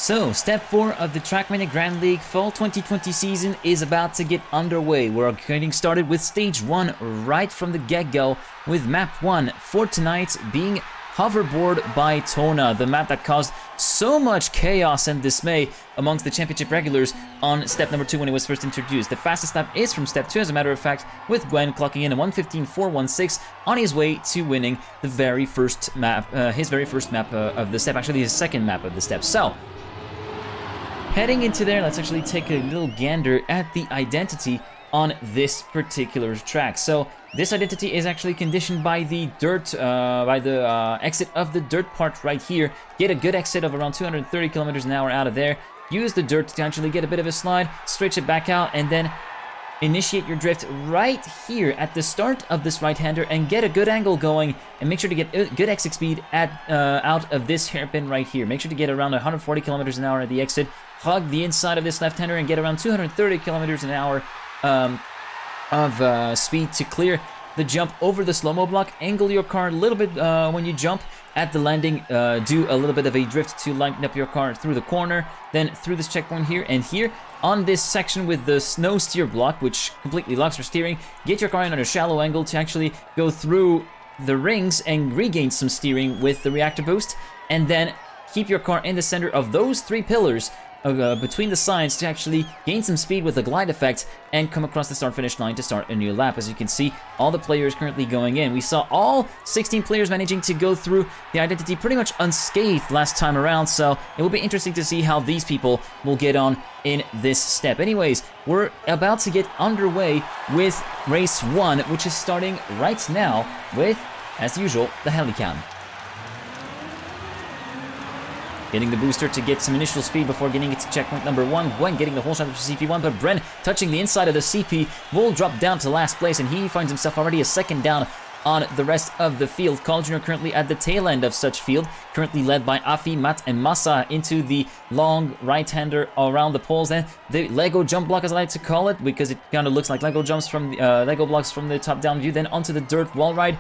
So, step 4 of the TrackMania Grand League Fall 2020 season is about to get underway. We're getting started with stage 1 right from the get-go, with map 1 for tonight being Hoverboard by Tona, the map that caused so much chaos and dismay amongst the championship regulars on step number 2 when it was first introduced. The fastest lap is from step 2, as a matter of fact, with Gwen clocking in a 1:15.416 on his way to winning the very first map, his very first map of the step, actually his second map of the step. So, heading into there, let's actually take a little gander at the identity on this particular track. So this identity is actually conditioned by the dirt, exit of the dirt part right here. Get a good exit of around 230 kilometers an hour out of there. Use the dirt to actually get a bit of a slide, stretch it back out, and then initiate your drift right here at the start of this right-hander and get a good angle going, and make sure to get good exit speed at out of this hairpin right here. Make sure to get around 140 kilometers an hour at the exit. Hug the inside of this left-hander and get around 230 kilometers an hour of speed to clear the jump over the slow-mo block. Angle your car a little bit when you jump at the landing. Do a little bit of a drift to lighten up your car through the corner, then through this checkpoint here, and here on this section with the snow steer block, which completely locks for steering. Get your car in at a shallow angle to actually go through the rings and regain some steering with the reactor boost, and then keep your car in the center of those 3 pillars between the sides to actually gain some speed with the glide effect and come across the start-finish line to start a new lap. As you can see, all the players currently going in. We saw all 16 players managing to go through the identity pretty much unscathed last time around, so it will be interesting to see how these people will get on in this step. Anyways, we're about to get underway with race 1, which is starting right now with, as usual, the Helicam. Getting the booster to get some initial speed before getting it to checkpoint number 1. Gwen getting the whole shot of CP1, but Bren touching the inside of the CP will drop down to last place, and he finds himself already a second down on the rest of the field. Carl Jr. currently at the tail end of such field, currently led by Afi, Matt, and Massa into the long right-hander around the poles. Then the Lego jump block, as I like to call it, because it kind of looks like Lego jumps from the Lego blocks from the top-down view. Then onto the dirt wall ride.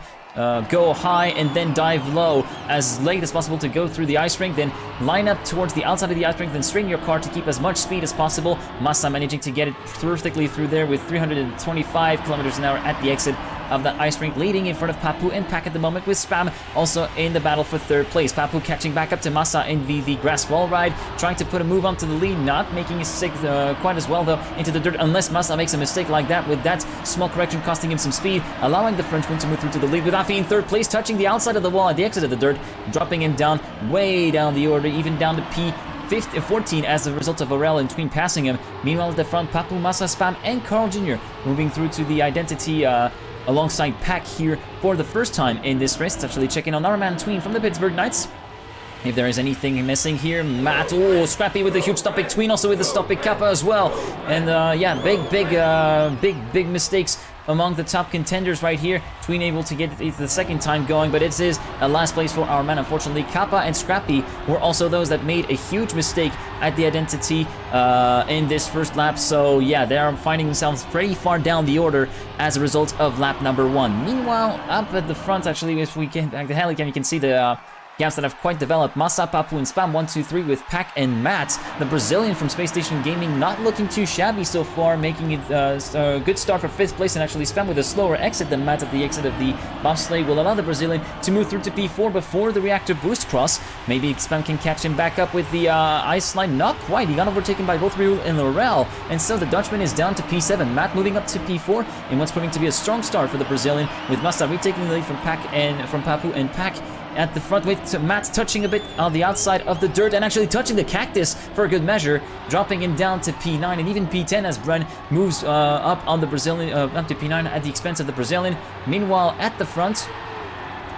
Go high and then dive low as late as possible to go through the ice rink, then line up towards the outside of the ice rink, then string your car to keep as much speed as possible. Massa managing to get it perfectly through there with 325 kilometers an hour at the exit of that ice rink, leading in front of Papu and Pack at the moment, with Spam also in the battle for 3rd place. Papu catching back up to Massa in the grass wall ride, trying to put a move onto the lead, not making it stick quite as well though into the dirt, unless Massa makes a mistake like that, with that small correction costing him some speed, allowing the Frenchman to move through to the lead, with Afi in 3rd place, touching the outside of the wall at the exit of the dirt, dropping him down, way down the order, even down to P14 as a result of Aurel in between passing him. Meanwhile at the front, Papu, Massa, Spam, and Carl Jr. moving through to the identity alongside Pack here for the first time in this race. It's actually checking on our man Tween from the Pittsburgh Knights. If there is anything missing here, Matt, oh, Scrappy with the huge stop pick, Tween also with the stop pick, Kappa as well. And yeah, big mistakes among the top contenders right here. Tween able to get it the second time going, but it is a last place for our man, unfortunately. Kappa and Scrappy were also those that made a huge mistake at the identity in this first lap. So yeah, they are finding themselves pretty far down the order as a result of lap number 1. Meanwhile, up at the front, actually, if we get back to Helicam, you can see the gaps that have quite developed. Massa, Papu, and Spam 1, 2, 3 with Pack and Matt. The Brazilian from Space Station Gaming not looking too shabby so far, making it a good start for 5th place, and actually Spam with a slower exit than Matt at the exit of the bobsleigh will allow the Brazilian to move through to P4 before the reactor boost cross. Maybe Spam can catch him back up with the ice slide. Not quite. He got overtaken by both Ryu and Laurel, and so the Dutchman is down to P7. Matt moving up to P4 in what's proving to be a strong start for the Brazilian, with Massa retaking the lead from Papu and Pack at the front, with Matt touching a bit on the outside of the dirt and actually touching the cactus for a good measure, dropping him down to P9 and even P10 as Bren moves up on the Brazilian, up to P9 at the expense of the Brazilian. Meanwhile, at the front,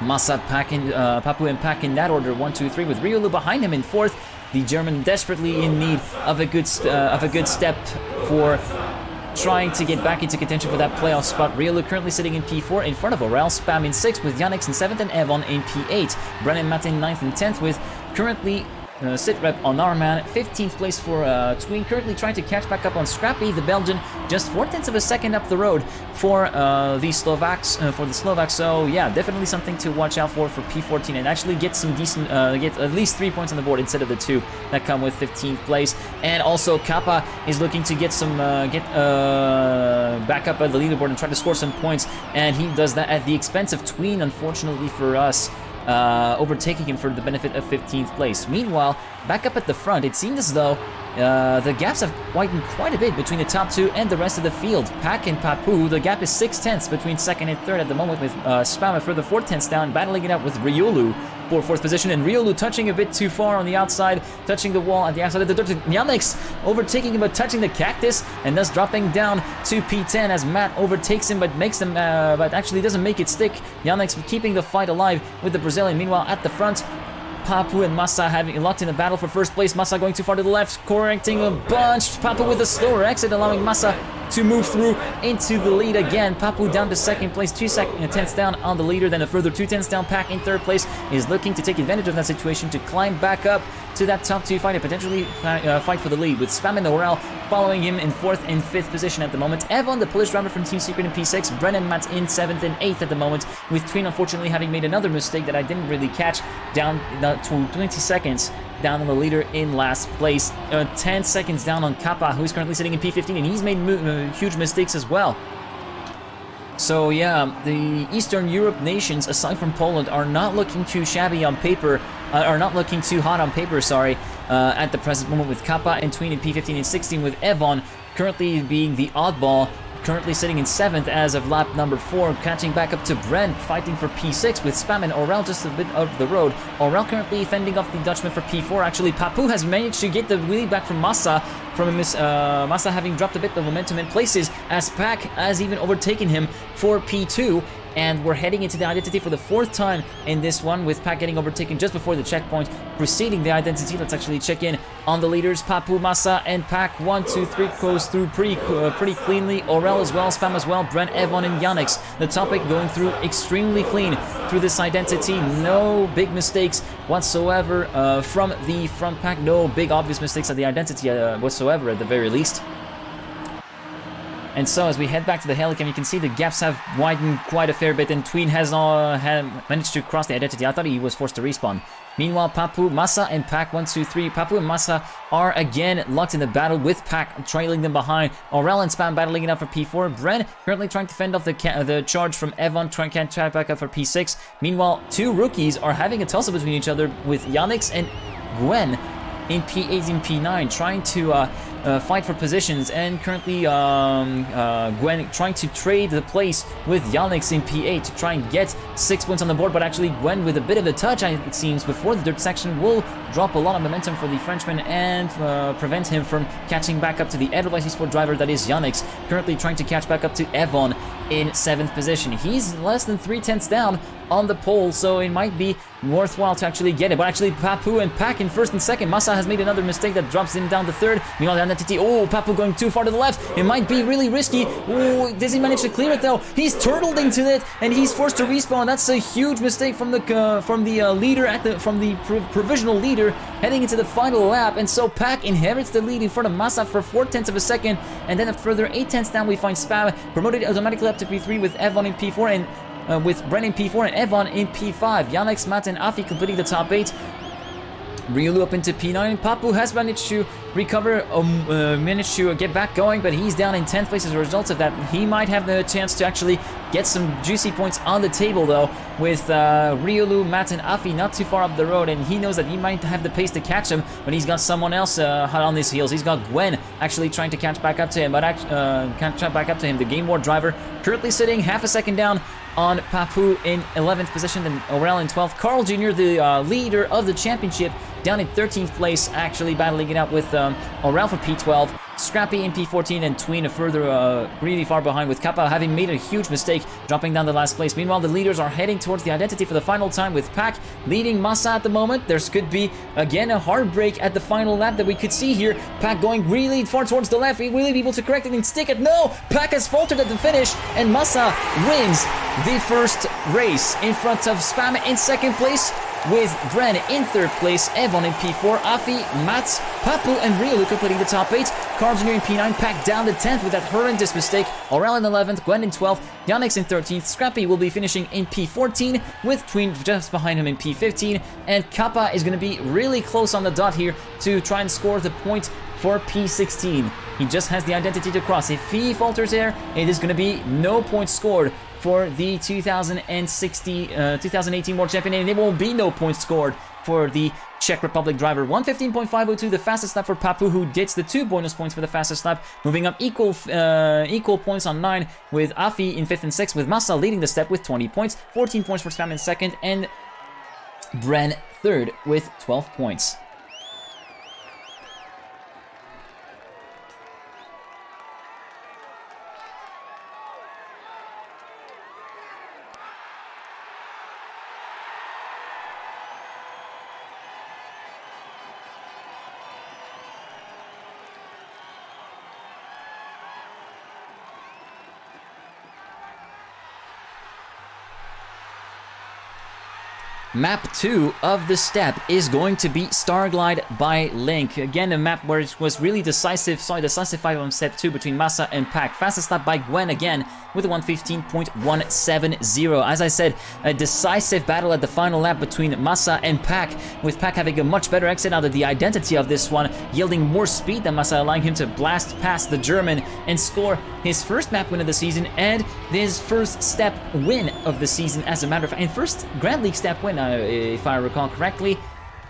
Massa, Pack, and Papu and Pack in that order, 1, 2, 3, with Riolu behind him in 4th. The German desperately in need of a good step for trying to get back into contention for that playoff spot. Riolu currently sitting in P4 in front of Aurel. Spam in 6th with Yannick in 7th and Evon in P8. Brennan, Matt in 9th and 10th, with currently sit rep on our man. 15th place for Tween, currently trying to catch back up on Scrappy, the Belgian, just 0.4 of a second up the road for the Slovaks. So yeah, definitely something to watch out for P14 and actually get some decent, get at least 3 points on the board instead of the 2 that come with 15th place. And also Kappa is looking to get some back up at the leaderboard and try to score some points, and he does that at the expense of Tween, unfortunately for us. Overtaking him for the benefit of 15th place. Meanwhile, back up at the front, it seemed as though the gaps have widened quite a bit between the top 2 and the rest of the field. Pak and Papu, the gap is 6/10 between 2nd and 3rd at the moment, with Spam a further 4/10 down, battling it out with Riolu for 4th position, and Riolu touching a bit too far on the outside, touching the wall at the outside of the dirt. Yannick's overtaking him but touching the cactus, and thus dropping down to P10 as Matt overtakes him but makes him, but actually doesn't make it stick. Yannick's keeping the fight alive with the Brazilian. Meanwhile, at the front, Papu and Massa having locked in a battle for first place. Massa going too far to the left, correcting a bunch. Papu with a slower exit, allowing Massa to move through into the lead again. Papu down to 2nd place, 2/10 down on the leader, then a further 2/10 down. Pak in 3rd place is looking to take advantage of that situation to climb back up to that top 2 fight and potentially fight for the lead, with Spam and Orel following him in 4th and 5th position at the moment. Evan, the Polish driver from Team Secret in P6, Brennan Matt in 7th and 8th at the moment, with Tween unfortunately having made another mistake that I didn't really catch, down to 20 seconds down on the leader in last place. 10 seconds down on Kappa, who's currently sitting in P15, and he's made huge mistakes as well. So yeah, the Eastern Europe nations, aside from Poland, are not looking too shabby on paper, are not looking too hot on paper, sorry, at the present moment, with Kappa and Tween in P15 and 16, with Evon currently being the oddball, currently sitting in 7th as of lap number 4, catching back up to Brent, fighting for P6 with Spam and Orel just a bit of the road. Orel currently fending off the Dutchman for P4. Actually, Papu has managed to get the lead back from Massa, Massa having dropped a bit of momentum in places, as Pak has even overtaken him for P2. And we're heading into the identity for the 4th time in this one, with Pak getting overtaken just before the checkpoint preceding the identity. Let's actually check in on the leaders. Papu, Massa, and Pak. 1, 2, 3 goes through pretty cleanly. Orel as well, Spam as well, Brent, Evon, and Yannick's. The topic going through extremely clean through this identity. No big mistakes whatsoever from the front pack. No big obvious mistakes at the identity whatsoever, at the very least. And so as we head back to the Helicam, you can see the gaps have widened quite a fair bit, and Tween has managed to cross the identity. I thought he was forced to respawn. Meanwhile, Papu, Massa, and Pak, 1, 2, 3. Papu and Massa are again locked in the battle, with Pak trailing them behind. Orel and Spam battling it out for P4. Bren currently trying to fend off the charge from Evon, trying to catch back up for P6. Meanwhile, 2 rookies are having a tussle between each other, with Yannick's and Gwen in P8 and P9, trying to fight for positions, and currently Gwen trying to trade the place with Yannick's in P8 to try and get 6 points on the board, but actually Gwen, with a bit of a touch, it seems, before the dirt section, will drop a lot of momentum for the Frenchman and prevent him from catching back up to the Edelweiss Esport driver that is Yannick's, currently trying to catch back up to Evon in 7th position. He's less than 3/10 down on the pole, so it might be worthwhile to actually get it. But actually, Papu and Pak in 1st and 2nd. Massa has made another mistake that drops him down to 3rd. Meanwhile, the identity, Papu going too far to the left. It might be really risky. Does he manage to clear it though? He's turtled into it, and he's forced to respawn. That's a huge mistake from the leader from the provisional leader heading into the final lap. And so Pak inherits the lead in front of Massa for 4/10 of a second, and then a further 8/10 down we find Spam promoted automatically up to P3 with Evon in P4 and with Bren in P4 and Evon in P5. Yannick's, Matt, and Afi completing the top 8. Riolu up into P9. Papu has managed to recover, managed to get back going, but he's down in 10th place as a result of that. He might have the chance to actually get some juicy points on the table, though, with Riolu, Matt, and Afi not too far up the road, and he knows that he might have the pace to catch him, but he's got someone else hot on his heels. He's got Gwen actually trying to catch back up to him, but the Game War driver currently sitting half a second down on Papu in 11th position, and Orel in 12th. Carl Jr., the leader of the championship, down in 13th place, actually battling it out with Orel for P12. Scrappy in P14, and Tween a further really far behind, with Kappa having made a huge mistake, dropping down the last place. Meanwhile, the leaders are heading towards the identity for the final time, with Pak leading Massa at the moment. There could be, again, a hard break at the final lap that we could see here. Pak going really far towards the left. He will be able to correct it and stick it. No! Pak has faltered at the finish, and Massa wins the first race in front of Spam in 2nd place. with Bren in 3rd place, Evon in P4, Afi, Mats, Papu, and Ryu completing the top 8. Carl Jr. in P9, Pack down to 10th with that horrendous mistake. Aurel in 11th, Gwen in 12th, Yannick's in 13th, Scrappy will be finishing in P14, with Tween just behind him in P15, and Kappa is going to be really close on the dot here to try and score the point for P16. He just has the identity to cross. If he falters there, it is going to be no points scored for the 2018 World Champion, and there will be no points scored for the Czech Republic driver. 1:15.502, the fastest lap for Papu, who gets the 2 bonus points for the fastest lap, moving up equal points on 9, with Afi in 5th and 6th, with Massa leading the step with 20 points, 14 points for Spam in 2nd, and Bren 3rd with 12 points. Map 2 of the step is going to be Starglide by Link. Again, a map where it was really decisive fight on step 2 between Massa and Pack. Fastest lap by Gwen again with a 1:15.170. As I said, a decisive battle at the final lap between Massa and Pack, with Pack having a much better exit out of the identity of this one, yielding more speed than Massa, allowing him to blast past the German and score his first map win of the season and his first step win of the season, as a matter of fact, and first Grand League step win, if I recall correctly,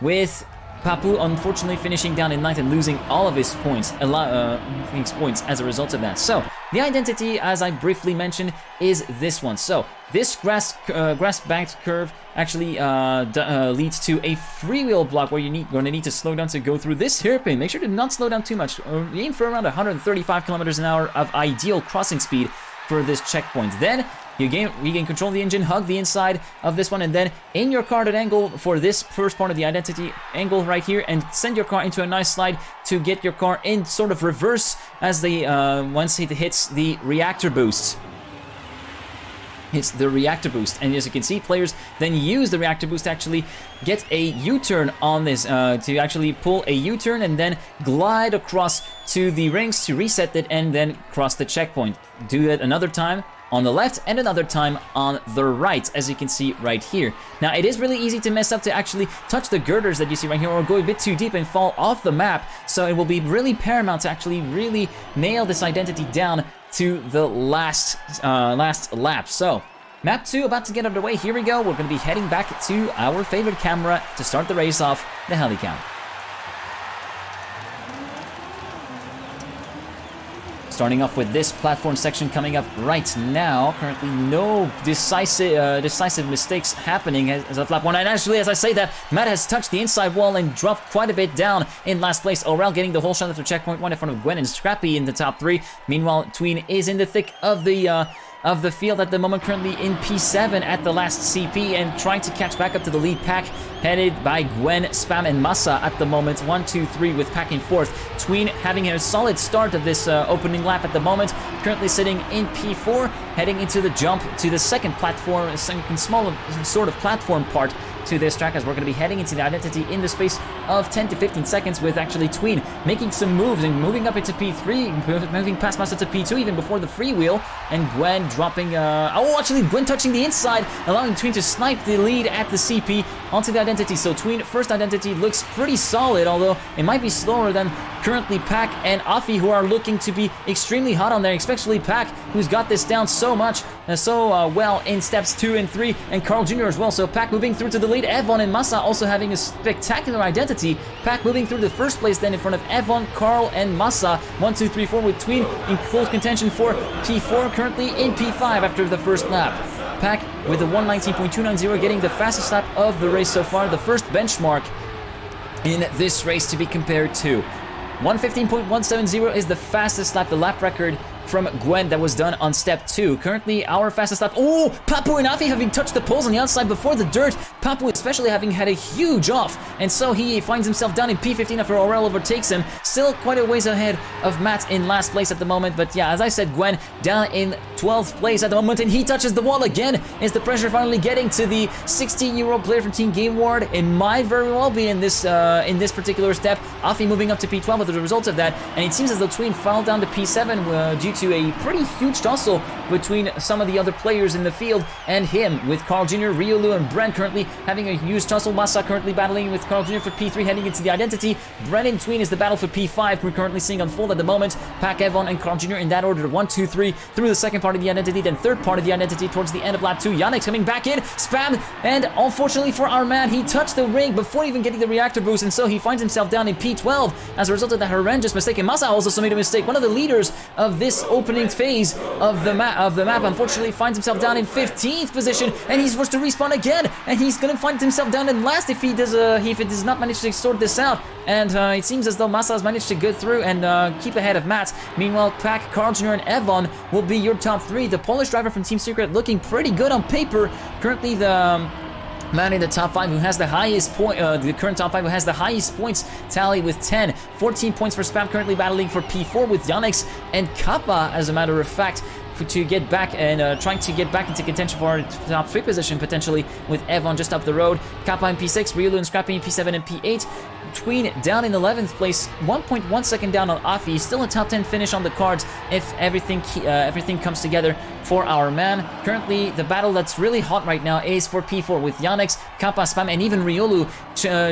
with Papu unfortunately finishing down in 9th and losing all of his points, as a result of that. So the identity, as I briefly mentioned, is this one. So this grass-banked curve actually leads to a freewheel block where you're going to need to slow down to go through this hairpin. Make sure to not slow down too much. Aim for around 135 kilometers an hour of ideal crossing speed for this checkpoint. Then you gain control of the engine, hug the inside of this one, and then in your car at angle for this first part of the identity angle right here, and send your car into a nice slide to get your car in sort of reverse as the once it hits the reactor boost. It's the reactor boost, and as you can see, players then use the reactor boost to actually get a U-turn on this, to actually pull a U-turn and then glide across to the rings to reset it and then cross the checkpoint. Do that another time on the left and another time on the right, as you can see right here. Now, it is really easy to mess up to actually touch the girders that you see right here, or go a bit too deep and fall off the map, so it will be really paramount to actually really nail this identity down to the last lap. So map 2 about to get underway. Here we go. We're going to be heading back to our favorite camera to start the race off, the Helicam. Starting off with this platform section coming up right now. Currently no decisive mistakes happening as of lap 1. And actually, as I say that, Matt has touched the inside wall and dropped quite a bit down in last place. Aurel getting the whole shot after checkpoint 1 in front of Gwen and Scrappy in the top 3. Meanwhile, Tween is in the thick of the field at the moment, currently in P7 at the last CP, and trying to catch back up to the lead pack, headed by Gwen, Spam, and Massa at the moment. 1, 2, 3 with Pack in 4th. Tween having a solid start of this opening lap at the moment, currently sitting in P4, heading into the jump to the second platform, second small sort of platform part to this track, as we're going to be heading into the identity in the space of 10 to 15 seconds, with actually Tween making some moves and moving up into P3, moving past Massa to P2 even before the freewheel, and Gwen dropping, actually Gwen touching the inside, allowing Tween to snipe the lead at the CP onto the identity. So Tween, first identity, looks pretty solid, although it might be slower than currently Pack and Afi, who are looking to be extremely hot on there, especially Pack, who's got this down so much, well in steps 2 and 3, and Carl Jr. as well. So Pack moving through to the lead. Evon and Massa also having a spectacular identity. Pack moving through the first place then in front of Evon, Carl, and Massa. 1, 2, 3, 4 with Tween in close contention for P4, currently in P5 after the first lap. Pack with a 1:19.290, getting the fastest lap of the race so far, the first benchmark in this race to be compared to. 1:15.170 is the fastest lap, the lap record from Gwen that was done on step 2. Currently, our fastest lap. Oh, Papu and Afi having touched the poles on the outside before the dirt. Papu especially having had a huge off, and so he finds himself down in P15 after Aurel overtakes him. Still quite a ways ahead of Matt in last place at the moment, but yeah, as I said, Gwen down in 12th place at the moment, and he touches the wall again. Is the pressure finally getting to the 16-year-old player from Team Game Ward? It might very well be in this particular step. Afi moving up to P12 as a result of that, and it seems as though Tween fell down to P7 due to a pretty huge tussle between some of the other players in the field and him, with Carl Jr., Riolu, and Brent currently having a huge tussle. Masa currently battling with Carl Jr. for P3, heading into the identity. Brent and Tween is the battle for P5 we're currently seeing unfold at the moment. Pac, Evon, and Carl Jr. in that order, 1, 2, 3, through the second part of the identity, then third part of the identity towards the end of lap 2. Yannick's coming back in, spammed, and unfortunately for our man, he touched the ring before even getting the reactor boost, and so he finds himself down in P12 as a result of that horrendous mistake. And Masa also made a mistake. One of the leaders of this opening phase of the map unfortunately finds himself down in 15th position, and he's forced to respawn again, and he's gonna find himself down in last if he does not manage to sort this out. And it seems as though Masa has managed to get through and keep ahead of Matt. Meanwhile, Pac, Carl Jr., and Evon will be your top 3. The Polish driver from Team Secret looking pretty good on paper. Currently the man in the top 5 who has the highest point, the current top 5 who has the highest points tally with 10. 14 points for Spam, currently battling for P4 with Yannick's and Kappa, as a matter of fact, to get back and trying to get back into contention for our top 3 position, potentially, with Evon just up the road. Kappa in P6, Riolu and Scrappy in P7 and P8. Tween down in 11th place, 1.1 second down on Afi. Still a top 10 finish on the cards if everything comes together for our man. Currently, the battle that's really hot right now is for P4 with Yannick's, Kappa, Spam, and even Riolu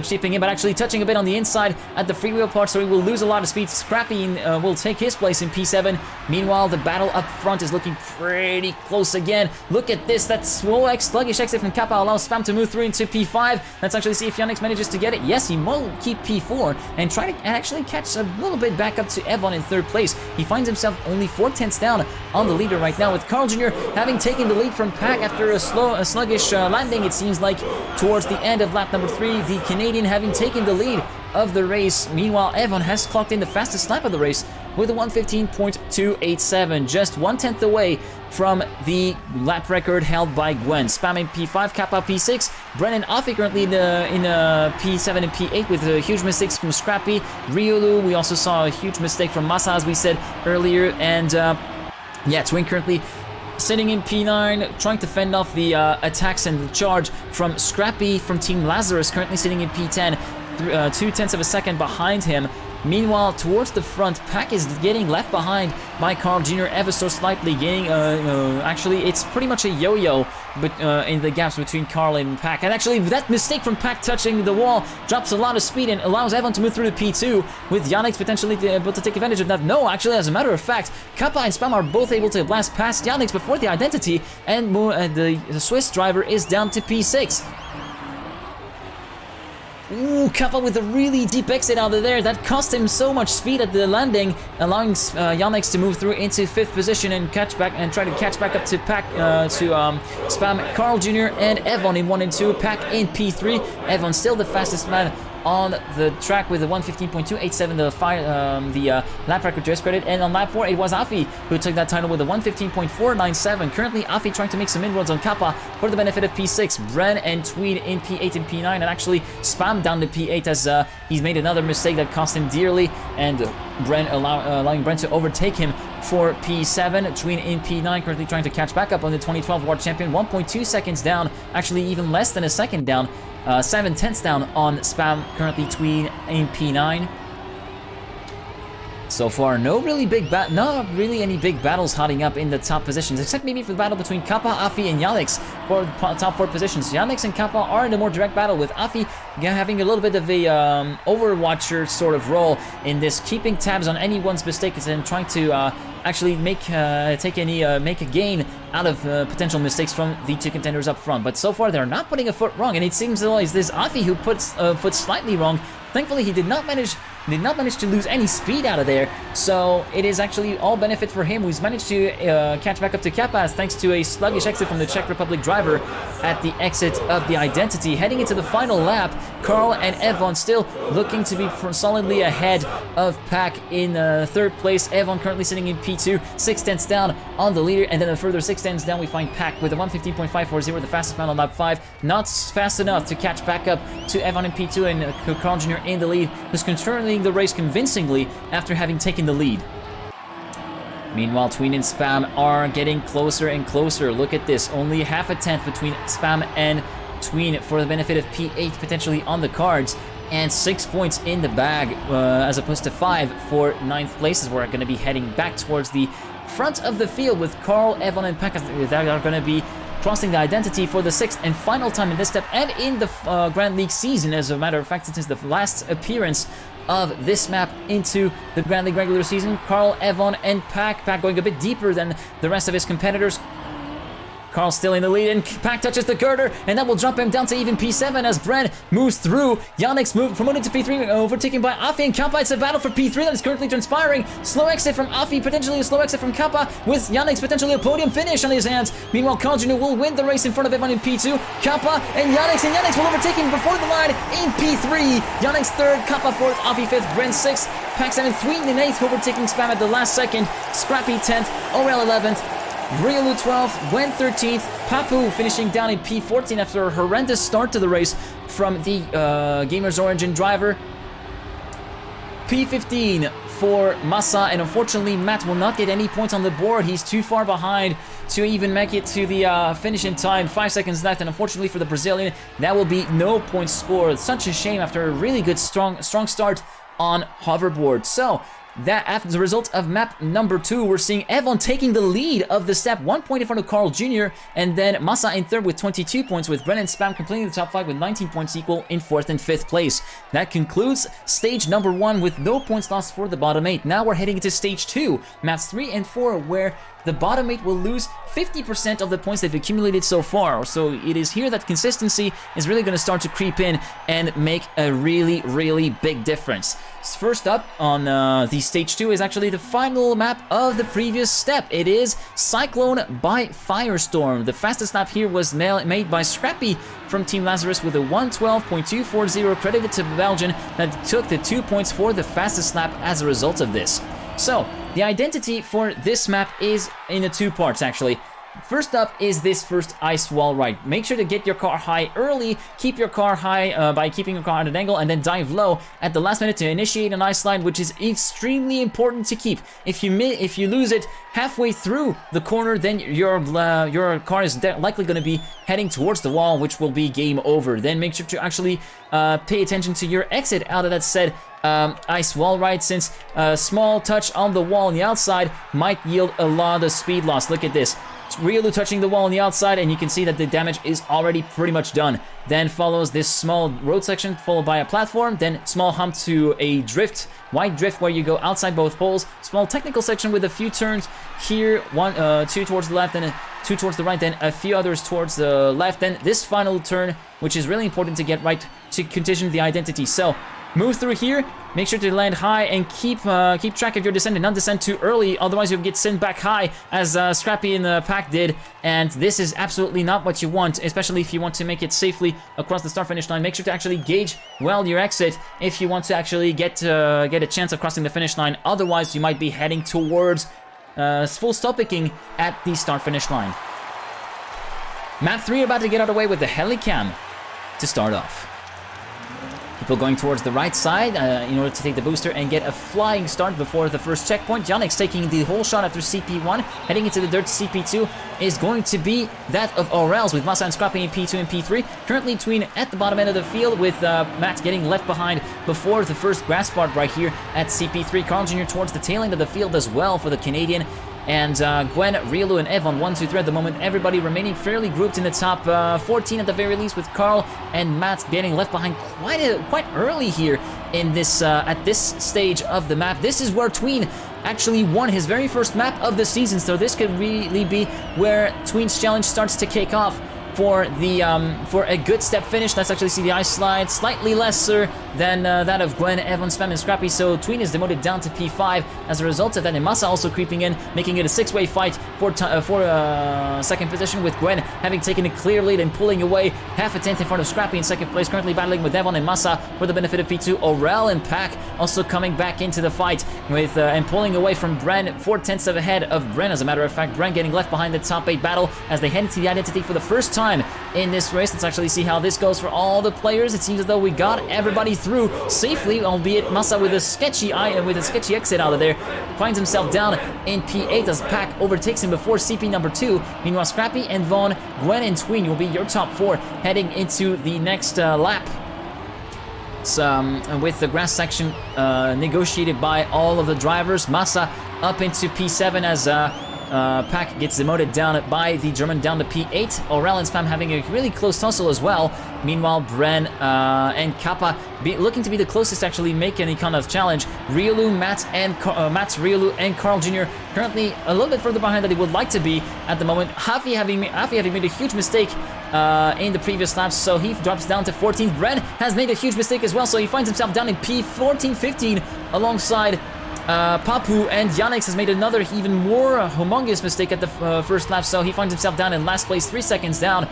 chipping in, but actually touching a bit on the inside at the freewheel part, so he will lose a lot of speed. Scrappy will take his place in P7. Meanwhile, the battle up front is looking pretty close again. Look at this. That sluggish exit from Kappa allows Spam to move through into P5. Let's actually see if Yannick manages to get it. Yes, he will keep P4 and try to actually catch a little bit back up to Evon in 3rd place. He finds himself only 4/10 down on the leader right now, with Carl Jr. having taken the lead from Pac after a sluggish landing, it seems like, towards the end of lap number 3. The Canadian having taken the lead of the race. Meanwhile, Evon has clocked in the fastest lap of the race with a 1:15.287, just 1/10 away from the lap record held by Gwen. Spam in P5, Kappa P6, Brennan Afi currently in P7 and P8 with huge mistakes from Scrappy. Riolu, we also saw a huge mistake from Masa, as we said earlier, and yeah, Twin currently sitting in P9, trying to fend off the attacks and the charge from Scrappy from Team Lazarus, currently sitting in P10, 2/10 of a second behind him. Meanwhile, towards the front, Pac is getting left behind by Carl Jr. ever so slightly, gaining, actually, it's pretty much a yo-yo but in the gaps between Carl and Pac. And actually, that mistake from Pac touching the wall drops a lot of speed and allows Evon to move through to P2, with Yannick potentially able to take advantage of that. No, actually, as a matter of fact, Kappa and Spam are both able to blast past Yannick before the identity, and the Swiss driver is down to P6. Ooh, Kappa with a really deep exit out of there. That cost him so much speed at the landing, allowing Yannick to move through into 5th position and try to catch back up to Pac, Spam, Carl Jr. and Evon in 1 and 2. Pac in P3. Evon still the fastest man on the track with a 1:15.287, the lap record to his credit. And on lap 4, it was Afi who took that title with a 1:15.497. Currently, Afi trying to make some inroads on Kappa for the benefit of P6. Bren and Tweed in P8 and P9, and actually Spam down to P8 as he's made another mistake that cost him dearly, and Bren allowing Bren to overtake him for P7. Tween in P9, currently trying to catch back up on the 2012 World Champion, 1.2 seconds down, actually even less than a second down. 7/10 down on Spam, currently Tween in P9. So far, not really any big battles hotting up in the top positions, except maybe for the battle between Kappa, Afi, and Yannick for the top 4 positions. Yannick and Kappa are in a more direct battle, with Afi having a little bit of a overwatcher sort of role in this, keeping tabs on anyone's mistakes and trying to actually make a gain out of potential mistakes from the 2 contenders up front. But so far, they're not putting a foot wrong, and it seems as though it's this Afi who puts foot slightly wrong. Thankfully, he did not manage did not manage to lose any speed out of there, so it is actually all benefit for him, who's managed to catch back up to Kappa thanks to a sluggish exit from the Czech Republic driver at the exit of the Identity. Heading into the final lap, Carl and Evon still looking to be solidly ahead of Pack in third place. Evon currently sitting in P2, 6 tenths down on the leader, and then a further 6 tenths down we find Pack with a 1:15.540, the fastest man on lap 5. Not fast enough to catch back up to Evon in P2 and Carl Jr. in the lead, who's controlling the race convincingly after having taken the lead. Meanwhile, Tween and Spam are getting closer and closer. Look at this, only half a tenth between Spam and Tween for the benefit of P8 potentially on the cards, and 6 points in the bag as opposed to 5 for 9th places. We're going to be heading back towards the front of the field with Carl, Evon, and Pack that are going to be crossing the Identity for the 6th and final time in this step and in the Grand League season. As a matter of fact, since the last appearance of this map into the Grand League regular season, Carl, Evon, and Pack going a bit deeper than the rest of his competitors. Carl still in the lead, and Pack touches the girder, and that will drop him down to even P7 as Bren moves through. Yannick's promoted to P3, overtaken by Afi and Kappa. It's a battle for P3 that is currently transpiring. Slow exit from Afi, potentially a slow exit from Kappa, with Yannick's potentially a podium finish on his hands. Meanwhile, Carl Jr. will win the race in front of Evan in P2. Kappa and Yannick's will overtake him before the line in P3. Yannick's 3rd, Kappa 4th, Afi 5th, Bren 6th, Pack 7th, Tween in 8th, overtaking Spam at the last second. Scrappy 10th, Aurel 11th. Riolu 12th, Gwen 13th, Papu finishing down in P14 after a horrendous start to the race from the Gamers Origin driver. P15 for Massa, and unfortunately Matt will not get any points on the board. He's too far behind to even make it to the finish in time. 5 seconds left, and unfortunately for the Brazilian, that will be no points scored. Such a shame after a really good strong start on hoverboard. So that after the result of map number 2, we're seeing Evon taking the lead of the step, 1 point in front of Carl Jr., and then Massa in 3rd with 22 points, with Brennan Spam completing the top 5 with 19 points equal in 4th and 5th place. That concludes stage number 1 with no points lost for the bottom 8. Now we're heading into stage 2, maps 3 and 4, where the bottom 8 will lose 50% of the points they've accumulated so far. So it is here that consistency is really going to start to creep in and make a really, really big difference. First up on the stage 2 is actually the final map of the previous step. It is Cyclone by Firestorm. The fastest lap here was made by Scrappy from Team Lazarus with a 1:12.240, credited to Belgian, that took the 2 points for the fastest lap as a result of this. So, the identity for this map is in 2 parts actually. First up is this first ice wall ride. Make sure to get your car high early, keep your car high by keeping your car at an angle, and then dive low at the last minute to initiate an ice slide, which is extremely important to keep. If you lose it halfway through the corner, then your car is likely going to be heading towards the wall, which will be game over. Then make sure to actually pay attention to your exit out of that said ice wall ride, since a small touch on the wall on the outside might yield a lot of speed loss. Look at this. Riolu touching the wall on the outside, and you can see that the damage is already pretty much done. Then follows this small road section, followed by a platform, then small hump to a drift, wide drift where you go outside both poles, small technical section with a few turns here, 2 towards the left, then 2 towards the right, then a few others towards the left, then this final turn, which is really important to get right to condition the identity. So move through here, make sure to land high, and keep track of your descent and not descend too early, otherwise you'll get sent back high, as Scrappy in the pack did, and this is absolutely not what you want, especially if you want to make it safely across the start-finish line. Make sure to actually gauge well your exit if you want to actually get a chance of crossing the finish line, otherwise you might be heading towards full stop picking at the start-finish line. Map 3 about to get out of the way with the Helicam to start off. People going towards the right side in order to take the booster and get a flying start before the first checkpoint. Yannick's taking the whole shot after CP1. Heading into the dirt, CP2 is going to be that of Aurel's, with Massa and Scrappy in P2 and P3. Currently Tween at the bottom end of the field, with Matt getting left behind before the first grass part right here at CP3. Carl Jr. towards the tail end of the field as well for the Canadian. And Gwen, Riolu, and Evon 1, 2, 3 at the moment. Everybody remaining fairly grouped in the top 14 at the very least, with Carl and Matt getting left behind quite early here in this at this stage of the map. This is where Tween actually won his very first map of the season, so this could really be where Tween's challenge starts to kick off. for the for a good step finish. Let's actually see the ice slide, slightly lesser than that of Gwen, Evan, Spam, and Scrappy. So Tween is demoted down to P5 as a result of that. And Masa also creeping in, making it a 6-way fight for second position, with Gwen having taken a clear lead and pulling away half a tenth in front of Scrappy in second place. Currently battling with Evan and Masa for the benefit of P2. Aurel and Pack also coming back into the fight with and pulling away from Bren, 4/10 ahead of Bren. As a matter of fact, Bren getting left behind the top 8 battle as they head into the identity for the first time in this race. Let's actually see how this goes for all the players. It seems as though we got everybody through safely, albeit Masa with a sketchy exit out of there finds himself down in P8 as Pack overtakes him before CP number 2. Meanwhile, Scrappy and Vaughn, Gwen and Tween will be your top 4 heading into the next lap. With the grass section negotiated by all of the drivers. Masa up into P7 as Pack gets demoted down by the German down to P8. Aurel and Spam having a really close tussle as well. Meanwhile, Bren and Kappa looking to be the closest to actually make any kind of challenge. Riolu, Matt, Riolu, and Carl Jr. currently a little bit further behind than they would like to be at the moment. Hafi having made a huge mistake in the previous laps, so he drops down to 14th. Bren has made a huge mistake as well, so he finds himself down in P14-15 alongside Papu, and Yannick has made another even more humongous mistake at the first lap, so he finds himself down in last place, 2 seconds down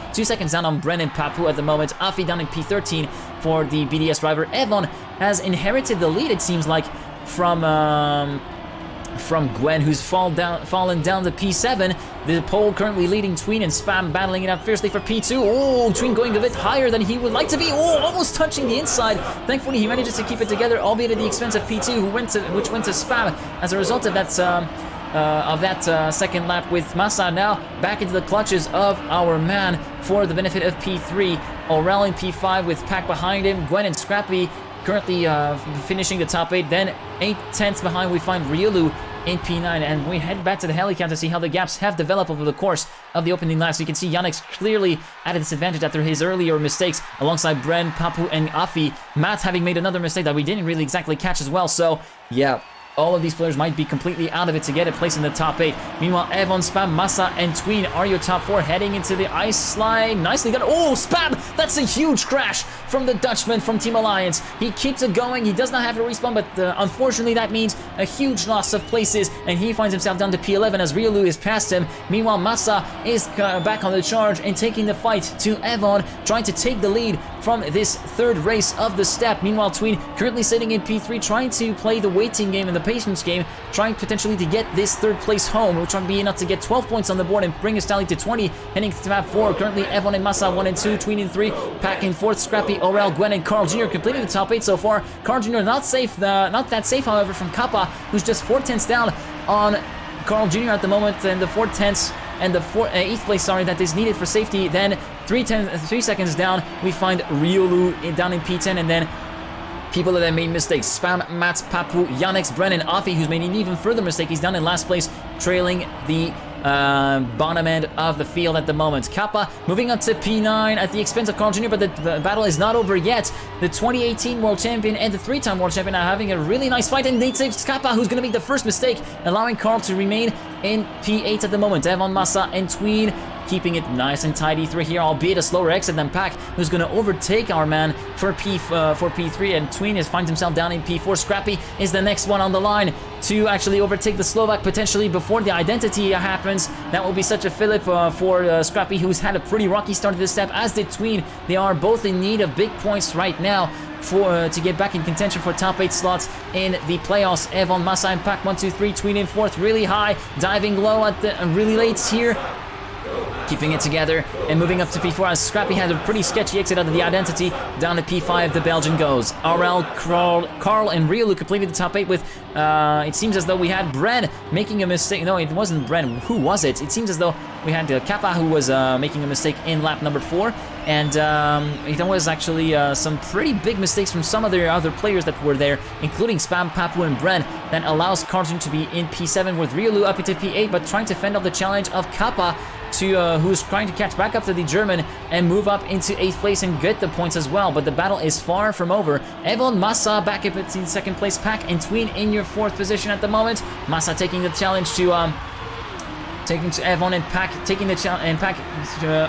on Bren and Papu at the moment. Afi down in P13 for the BDS driver. Evan has inherited the lead, it seems like, from Gwen, who's fallen down to P7. The pole currently leading Tween and Spam battling it out fiercely for P2. Oh, Tween going a bit higher than he would like to be. Oh, almost touching the inside. Thankfully, he manages to keep it together, albeit at the expense of P2, which went to Spam as a result of that second lap, with Masa now back into the clutches of our man for the benefit of P3. Aurel in P5 with Pack behind him. Gwen and Scrappy currently finishing the top 8. Then 8/10 behind we find Riolu in P9, and we head back to the helicam to see how the gaps have developed over the course of the opening laps. You can see Yannick clearly at a disadvantage after his earlier mistakes, alongside Bren, Papu, and Afi. Matt having made another mistake that we didn't really exactly catch as well, so yeah, all of these players might be completely out of it to get a place in the top 8. Meanwhile, Evan, Spam, Masa, and Tween are your top 4 heading into the ice slide. Nicely done. Oh, Spam! That's a huge crash from the Dutchman from Team Alliance. He keeps it going. He does not have a respawn, but unfortunately that means a huge loss of places, and he finds himself down to P11 as Riolu is past him. Meanwhile, Masa is back on the charge and taking the fight to Evan, trying to take the lead from this third race of the step. Meanwhile, Tween currently sitting in P3, trying to play the waiting game and the patience game, trying potentially to get this third place home. We're trying to be enough to get 12 points on the board and bring his tally to 20, heading to map 4. Currently, Evan and Masa 1 and 2, Tween in 3, Pack in 4th, Scrappy, Aurel, Gwen, and Carl Jr. completing the top 8 so far. Carl Jr. not that safe, however, from Kappa, who's just 4/10 down on Carl Jr. at the moment, and the 4/10 and the 8th place, that is needed for safety. Then 3 seconds down, we find Riolu down in P10, and then people that have made mistakes: Spam, Matt, Papu, Yannick, Brennan, Afi, who's made an even further mistake. He's down in last place, trailing the bottom end of the field at the moment. Kappa moving up to P9 at the expense of Carl Jr., but the battle is not over yet. The 2018 world champion and the 3-time world champion are having a really nice fight, and they take Kappa, who's going to make the first mistake, allowing Carl to remain in P8 at the moment. Evan, Masa, and Tween keeping it nice and tidy through here, albeit a slower exit than Pack, who's going to overtake our man for P3, and Tween finds himself down in P4. Scrappy is the next one on the line to actually overtake the Slovak potentially before the identity happens. That will be such a fillip for Scrappy, who's had a pretty rocky start to this step, as did Tween. They are both in need of big points right now to get back in contention for top 8 slots in the playoffs. Evan, Masa, and Pack 1, 2, 3. Tween in 4th, really high, diving low at the really late here, keeping it together and moving up to P4 as Scrappy had a pretty sketchy exit out of the identity. Down to P5 the Belgian goes. Aurel, Carl, and Riolu completed the top 8 with, it seems as though we had Bren making a mistake. No, it wasn't Bren. Who was it? It seems as though we had Kappa, who was making a mistake in lap number 4. And there was actually some pretty big mistakes from some of the other players that were there, including Spam, Papu, and Bren, that allows Carlton to be in P7 with Riolu up into P8, but trying to fend off the challenge of Kappa, who's trying to catch back up to the German and move up into 8th place and get the points as well. But the battle is far from over. Evan, Masa back up in 2nd place, Pack and Tween in your 4th position at the moment. Masa taking the challenge to taking to Evon and Pack, taking the challenge, and Pack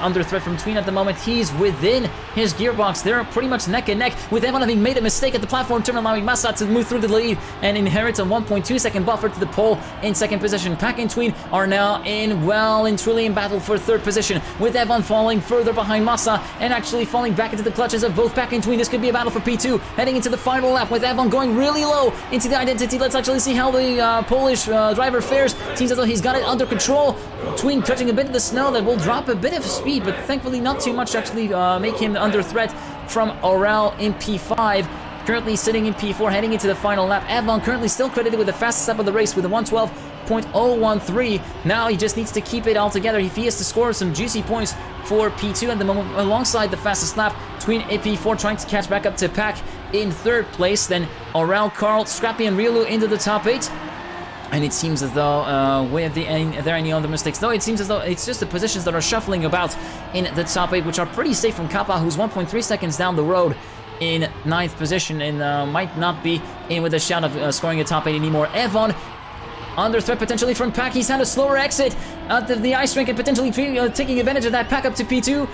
under threat from Tween at the moment. He's within his gearbox. They're pretty much neck and neck, with Evon having made a mistake at the platform turn, allowing Massa to move through the lead and inherits a 1.2 second buffer to the pole in second position. Pack and Tween are now in truly in battle for third position, with Evon falling further behind Massa and actually falling back into the clutches of both Pack and Tween. This could be a battle for P2 heading into the final lap, with Evon going really low into the identity. Let's actually see how the Polish driver fares. Seems as though he's got it under control. Tween touching a bit of the snow that will drop a bit of speed, but thankfully not too much to actually make him under threat from Aurel in P5. Currently sitting in P4, heading into the final lap. Evon currently still credited with the fastest lap of the race with a 112.013. Now he just needs to keep it all together if he has to score some juicy points for P2 at the moment, alongside the fastest lap. Tween in P4 trying to catch back up to Pack in third place. Then Aurel, Carl, Scrappy, and Riolu into the top 8. And it seems as though, are there any other mistakes? No, it seems as though it's just the positions that are shuffling about in the top 8, which are pretty safe from Kappa, who's 1.3 seconds down the road in 9th position and might not be in with a shout of scoring a top 8 anymore. Evon under threat potentially from Pack. He's had a slower exit out of the ice rink and potentially taking advantage of that. Pack up to P2,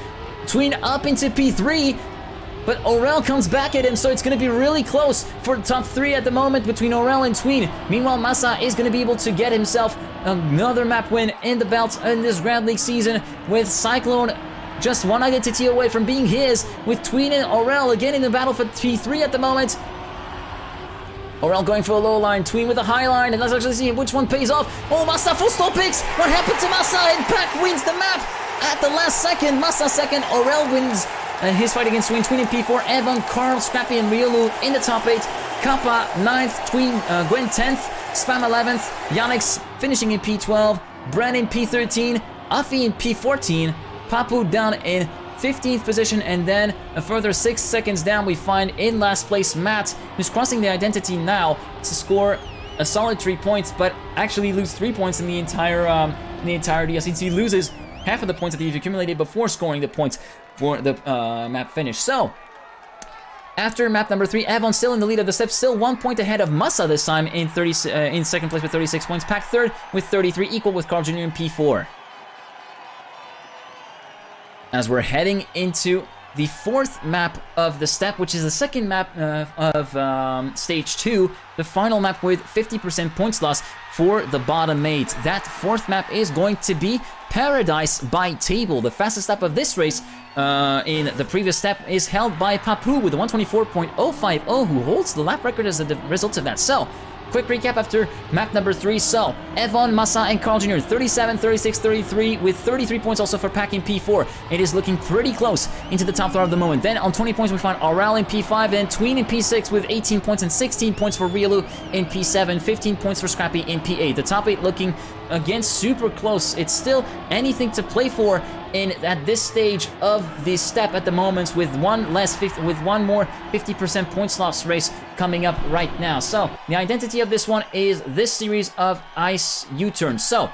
Tween up into P3. But Aurel comes back at him, so it's going to be really close for top 3 at the moment between Aurel and Tween. Meanwhile, Massa is going to be able to get himself another map win in the belt in this Grand League season, with Cyclone just one identity away from being his, with Tween and Aurel again in the battle for P3 at the moment. Aurel going for a low line, Tween with a high line, and let's actually see which one pays off. Oh, Massa full stop picks! What happened to Massa? And Pack wins the map at the last second. Massa second, Aurel wins his fight against Tween. Tween in P4, Evon, Carl, Scrappy, and Riolu in the top 8. Kappa 9th, Tween, Gwen 10th, Spam 11th, Yannick's finishing in P12, Bren in P13, Afi in P14, Papu down in 15th position, and then a further 6 seconds down we find in last place Matt, who's crossing the identity now to score a solid 3 points, but actually lose 3 points in the entirety, since he loses half of the points that he's accumulated before scoring the points for the map finish. So, after map number 3, Evon still in the lead of the step, still 1 point ahead of Massa this time in second place with 36 points. Pack third with 33, equal with Carl Jr. in P4. As we're heading into the 4th map of the step, which is the second map of stage 2, the final map with 50% points loss for the bottom 8. That 4th map is going to be Paradise by Table. The fastest lap of this race in the previous step is held by Papu with a 124.050, who holds the lap record as a result of that. So, quick recap after map number 3. So, Evon, Massa, and Carl Jr. 37, 36, 33, with 33 points also for Pack in P4. It is looking pretty close into the top 4 of the moment. Then on 20 points we find Aurel in P5, and Tween in P6 with 18 points and 16 points for Riolu in P7, 15 points for Scrappy in P8. The top 8 looking, again, super close. It's still anything to play for at this stage of the step at the moment, with one more 50% points loss race coming up right now. So the identity of this one is this series of ice U-turns. So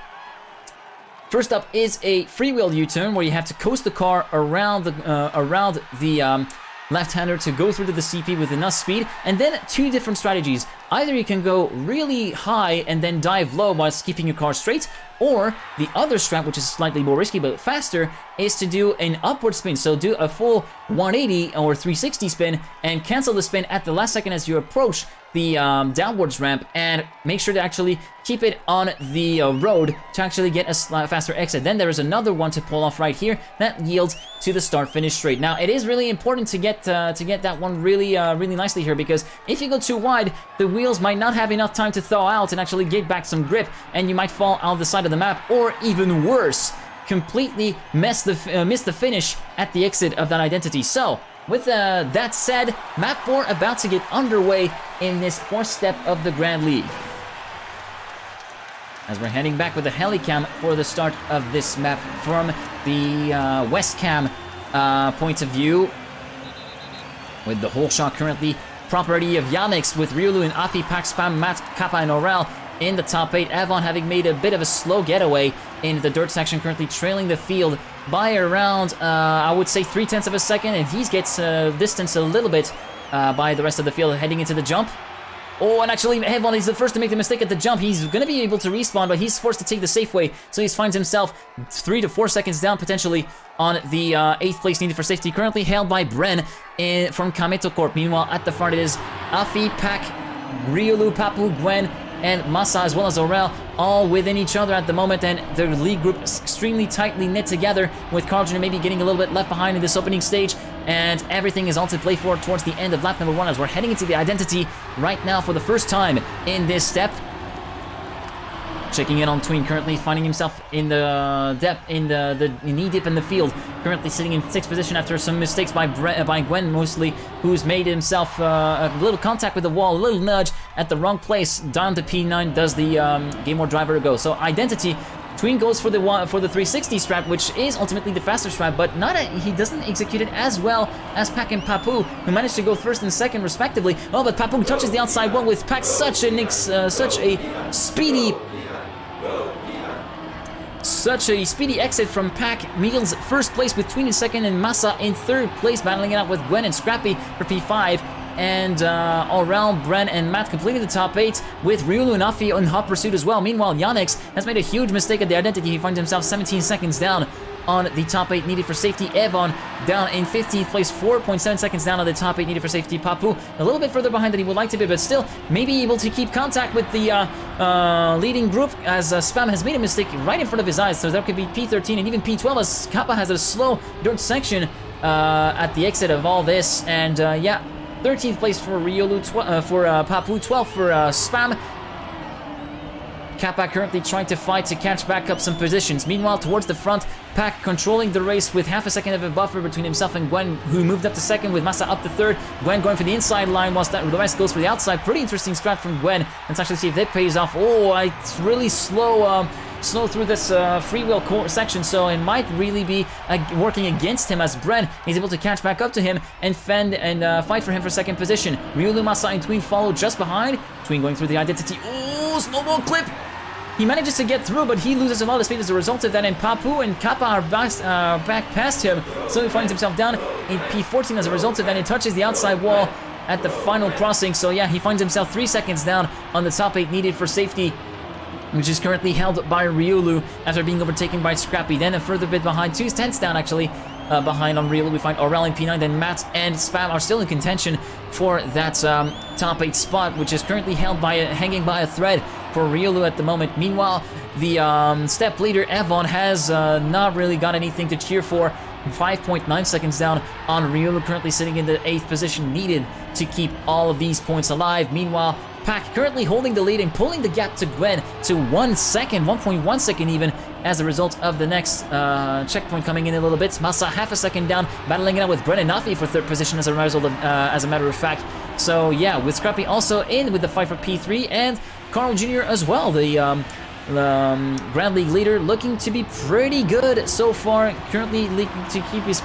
first up is a freewheel U-turn, where you have to coast the car around the left-hander to go through to the CP with enough speed, and then 2 different strategies. Either you can go really high and then dive low whilst keeping your car straight, or the other strat, which is slightly more risky but faster, is to do an upward spin. So do a full 180 or 360 spin and cancel the spin at the last second as you approach the downwards ramp, and make sure to actually keep it on the road to actually get a faster exit. Then there is another one to pull off right here that yields to the start-finish straight. Now, it is really important to get that one really nicely here, because if you go too wide, the wheels might not have enough time to thaw out and actually get back some grip, and you might fall out the side of the map, or even worse, completely miss the finish at the exit of that identity. So, with that said, map 4 about to get underway in this 4th step of the Grand League. As we're heading back with the helicam for the start of this map from the west cam point of view, with the whole shot currently property of Yannick's, with Riolu and Afi, Pack, Spam, Matt, Kappa, and Aurel in the top 8. Evon having made a bit of a slow getaway in the dirt section, currently trailing the field by around, I would say, 0.3 of a second, and he gets distanced a little bit by the rest of the field heading into the jump. Oh, and actually, Evon is the first to make the mistake at the jump. He's going to be able to respawn, but he's forced to take the safe way. So he finds himself 3 to 4 seconds down, potentially, on the 8th place needed for safety. Currently held by Bren from Kameto Corp. Meanwhile, at the front it is Afi, Pac, Ryulu, Papu, Gwen, and Masa, as well as Aurel, all within each other at the moment, and their league group is extremely tightly knit together, with Carl Jr. maybe getting a little bit left behind in this opening stage, and everything is all to play for towards the end of lap number 1 as we're heading into the identity right now for the first time in this step. Checking in on Tween, currently finding himself in the depth, in the knee dip in the field, currently sitting in 6th position after some mistakes by Gwen mostly, who's made himself a little contact with the wall, a little nudge at the wrong place. Down to P9 does the Game War driver go. So identity, Tween goes for the 360 strat, which is ultimately the faster strat, but he doesn't execute it as well as Pac and Papu, who managed to go 1st and 2nd respectively. Oh, but Papu touches the outside wall with Pac, such a speedy exit from Pac. Meals 1st place with Tween in 2nd, and Masa in 3rd place, battling it out with Gwen and Scrappy for P5. And Aurel, Bren, and Matt completing the top 8 with Ryulu and Afi in hot pursuit as well. Meanwhile, Yannick has made a huge mistake at the identity. He finds himself 17 seconds down on the top 8 needed for safety. Evon down in 15th place, 4.7 seconds down on the top 8 needed for safety. Papu a little bit further behind than he would like to be, but still maybe able to keep contact with the leading group, as Spam has made a mistake right in front of his eyes. So there could be P13 and even P12, as Kappa has a slow dirt section at the exit of all this. And yeah, 13th place for Ryulu, for Papu, 12th for Spam. Kappa currently trying to fight to catch back up some positions. Meanwhile, towards the front, Pac controlling the race with half a second of a buffer between himself and Gwen, who moved up to 2nd with Masa up to 3rd. Gwen going for the inside line whilst the rest goes for the outside. Pretty interesting strat from Gwen. Let's actually see if that pays off. Oh, it's really slow through this freewheel section, so it might really be working against him, as Bren is able to catch back up to him and fend and fight for him for 2nd position. Ryulu, Masa, and Tween follow just behind. Tween going through the identity. Oh, snowball clip! He manages to get through, but he loses a lot of speed as a result of that, and Papu and Kappa are back past him, so he finds himself down in P14 as a result of that. He touches the outside wall at the final crossing, so yeah, he finds himself 3 seconds down on the top 8 needed for safety, which is currently held by Ryulu after being overtaken by Scrappy. Then a further bit behind, 2 tenths down actually, behind on Ryulu. We find Aurel in P9, then Matt and Spam are still in contention for that top 8 spot, which is currently held by hanging by a thread for Ryulu at the moment. Meanwhile, the step leader Evon has not really got anything to cheer for. 5.9 seconds down on Ryulu, currently sitting in the 8th position needed to keep all of these points alive. Meanwhile, Pac currently holding the lead and pulling the gap to Gwen to 1 second, 1.1 second even, as a result of the next checkpoint coming in a little bit. Masa half a second down, battling it out with Bren and Nafi for 3rd position as a matter of fact. So yeah, with Scrappy also in with the fight for P3, and Carl Jr. as well, the Grand League leader, looking to be pretty good so far. Currently looking to keep his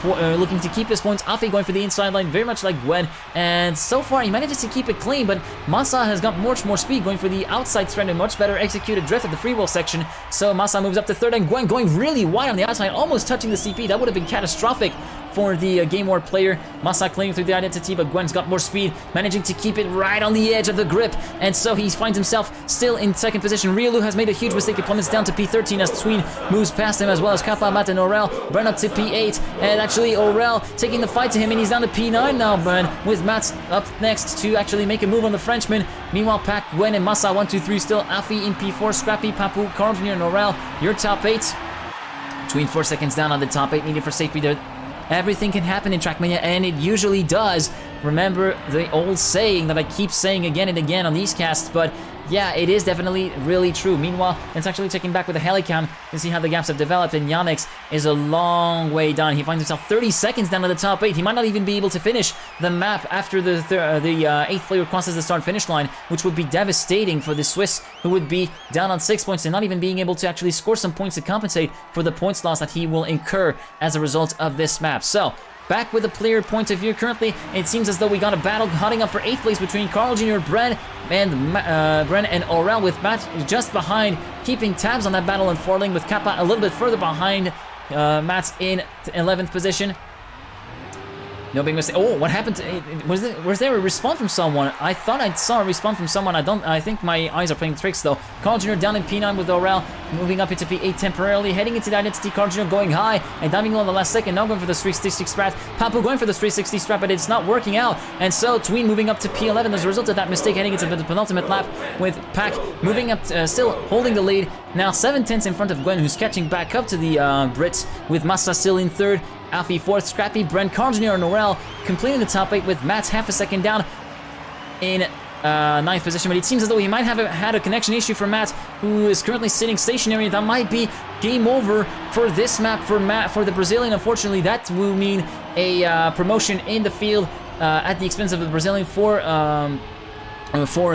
points. Afi going for the inside line, very much like Gwen, and so far he manages to keep it clean. But Masa has got much more speed, going for the outside thread and much better executed drift at the freewheel section. So Masa moves up to 3rd, and Gwen going really wide on the outside, almost touching the CP. That would have been catastrophic for the Game War player. Masa claiming through the identity, but Gwen's got more speed, managing to keep it right on the edge of the grip, and so he finds himself still in 2nd position. Ryulu has made a huge mistake. He plummets down to P13 as Tween moves past him, as well as Kappa, Matt, and Aurel. Bren up to P8, and actually Aurel taking the fight to him, and he's down to P9 now, Bren, with Matt up next to actually make a move on the Frenchman. Meanwhile, Pac, Gwen, and Masa 1, 2, 3 still. Afi in P4, Scrappy, Papu, Carl Jr., and Aurel, your top 8. Tween 4 seconds down on the top 8 needed for safety there. Everything can happen in TrackMania, and it usually does. Remember the old saying that I keep saying again and again on these casts, but yeah, it is definitely really true. Meanwhile, it's actually checking back with the helicam to see how the gaps have developed, and Yannick is a long way down. He finds himself 30 seconds down to the top 8. He might not even be able to finish the map after the 8th player crosses the start-finish line, which would be devastating for the Swiss, who would be down on 6 points and not even being able to actually score some points to compensate for the points loss that he will incur as a result of this map. So, back with the player point of view, currently it seems as though we got a battle hotting up for 8th place between Carl Jr., Bren and Aurel, with Matt just behind, keeping tabs on that battle and falling, with Kappa a little bit further behind. Matt's in 11th position. No big mistake. Oh, what happened? Was there a respawn from someone? I thought I saw a respawn from someone. I think my eyes are playing tricks though. Carl Jr. down in P9 with Aurel, moving up into P8 temporarily, heading into the identity. Carl Jr. going high and diving low on the last second. Now going for the 360 strat. Papu going for the 360 strat, but it's not working out. And so Tween moving up to P11 as a result of that mistake, heading into the penultimate lap with Pack moving up, still holding the lead. Now 7/10 in front of Gwen, who's catching back up to the Brits, with Massa still in third. Alfie fourth, Scrappy, Brent, Carl Jr. and Aurel completing the top 8 with Matt half a second down in ninth position. But it seems as though he might have had a connection issue for Matt, who is currently sitting stationary. That might be game over for this map for Matt, for the Brazilian. Unfortunately, that will mean a promotion in the field at the expense of the Brazilian for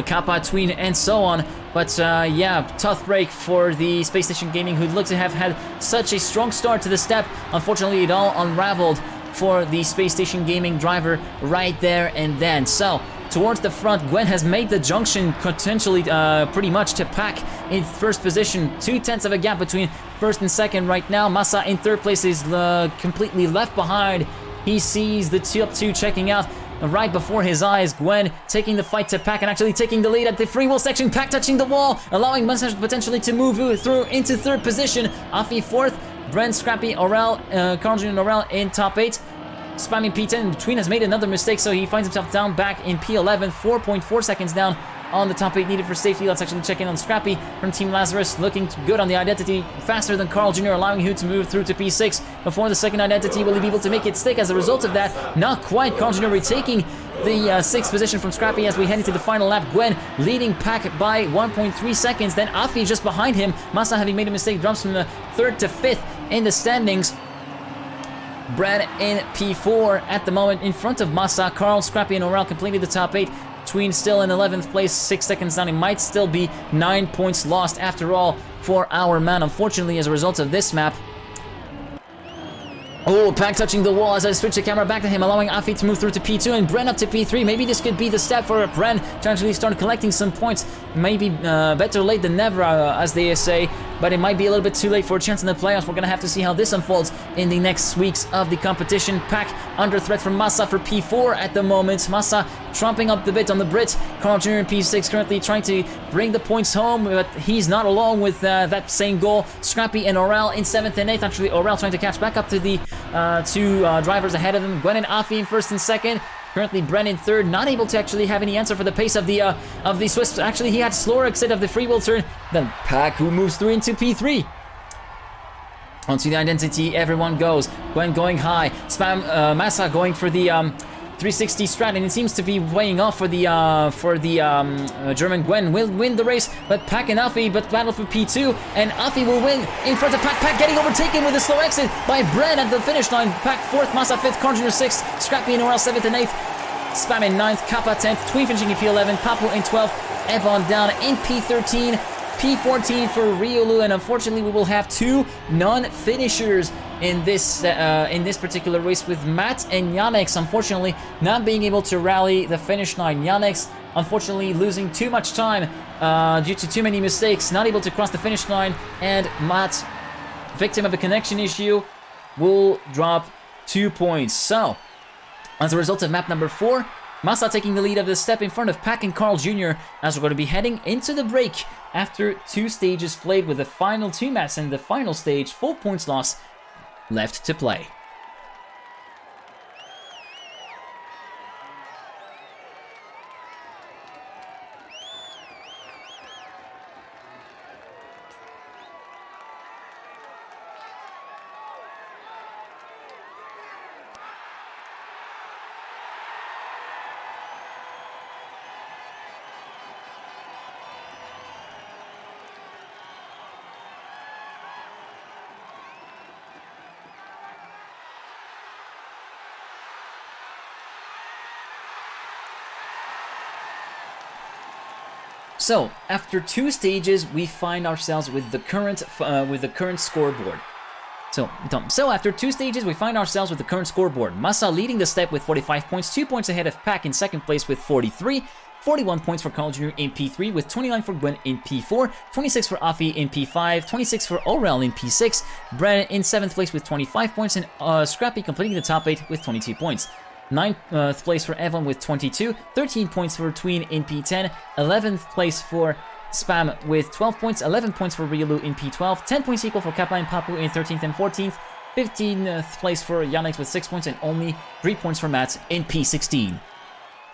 Kappa, Tween, and so on. But yeah, tough break for the Space Station Gaming, who looked to have had such a strong start to the step. Unfortunately, it all unraveled for the Space Station Gaming driver right there and then. So, towards the front, Gwen has made the junction potentially pretty much to Pack in first position. 2/10 of a gap between first and second right now. Massa in third place is completely left behind. He sees the top two checking out right before his eyes. Gwen taking the fight to Pack and actually taking the lead at the free wheel section. Pack touching the wall, allowing Massa potentially to move through into third position. Afi fourth, Brent, Scrappy, Aurel, Carl Jr. and Aurel in top 8. Spamming P10, Tween has made another mistake, so he finds himself down back in P11, 4.4 seconds down on the top 8 needed for safety. Let's actually check in on Scrappy from Team Lazarus, looking good on the identity, faster than Carl Jr., allowing him to move through to P6 before the second identity. Will he be able to make it stick as a result of that? Not quite. Carl Jr. retaking the 6th position from Scrappy as we head into the final lap. Gwen leading Pack by 1.3 seconds, then Afi just behind him. Massa, having made a mistake, drops from the 3rd to 5th in the standings. Brad in P4 at the moment in front of Massa. Carl, Scrappy, and Aurel completed the top 8. Tween still in 11th place, 6 seconds down. It might still be 9 points lost after all for our man, unfortunately, as a result of this map. Oh, Pack touching the wall as I switch the camera back to him, allowing Afi to move through to P2 and Bren up to P3. Maybe this could be the step for Bren to actually start collecting some points. Maybe better late than never, as they say, but it might be a little bit too late for a chance in the playoffs. We're going to have to see how this unfolds in the next weeks of the competition. Pack under threat from Massa for P4 at the moment. Massa trumping up the bit on the Brit. Carl Jr. in P6 currently trying to bring the points home, but he's not alone with that same goal. Scrappy and Aurel in 7th and 8th. Actually, Aurel trying to catch back up to the two drivers ahead of him. Gwen and Afi in 1st and 2nd. Currently, Bren in 3rd, not able to actually have any answer for the pace of the Swiss. Actually, he had slower exit of the free wheel turn than Pack, who moves through into P3. Onto the identity, everyone goes. Gwen going high. Massa going for the 360 strat, and it seems to be weighing off for the German. Gwen will win the race, but Pack and Afi but battle for P2, and Afi will win in front of Pack. Pack getting overtaken with a slow exit by Bren at the finish line. Pack 4th, Massa 5th, Carl Jr. 6th, Scrappy and Aurel 7th and 8th, Spam in 9th, Kappa 10th, Tween finishing in P11, Papu in 12th, Evon down in P13, P14 for Riolu, and unfortunately we will have 2 non-finishers in this particular race, with Matt and Yannick unfortunately not being able to rally the finish line. Yannick unfortunately losing too much time due to too many mistakes, not able to cross the finish line, and Matt, victim of a connection issue, will drop 2 points. So, as a result of map number 4, Massa taking the lead of the step in front of Pack and Carl Jr. as we're going to be heading into the break after 2 stages played, with the final 2 maps and the final stage, 4 points lost left to play. So, after 2 stages, we find ourselves with the current scoreboard. So after 2 stages, we find ourselves with the current scoreboard. Massa leading the step with 45 points, 2 points ahead of Pack in 2nd place with 43, 41 points for Carl Jr. in P3, with 29 for Gwen in P4, 26 for Afi in P5, 26 for Aurel in P6, Bren in 7th place with 25 points, and Scrappy completing the top 8 with 22 points. 9th place for Evan with 22, 13 points for Tween in P10, 11th place for Spam with 12 points, 11 points for Riolu in P12, 10 points equal for Kappa and Papu in 13th and 14th, 15th place for Yannick with 6 points, and only 3 points for Matt in P16.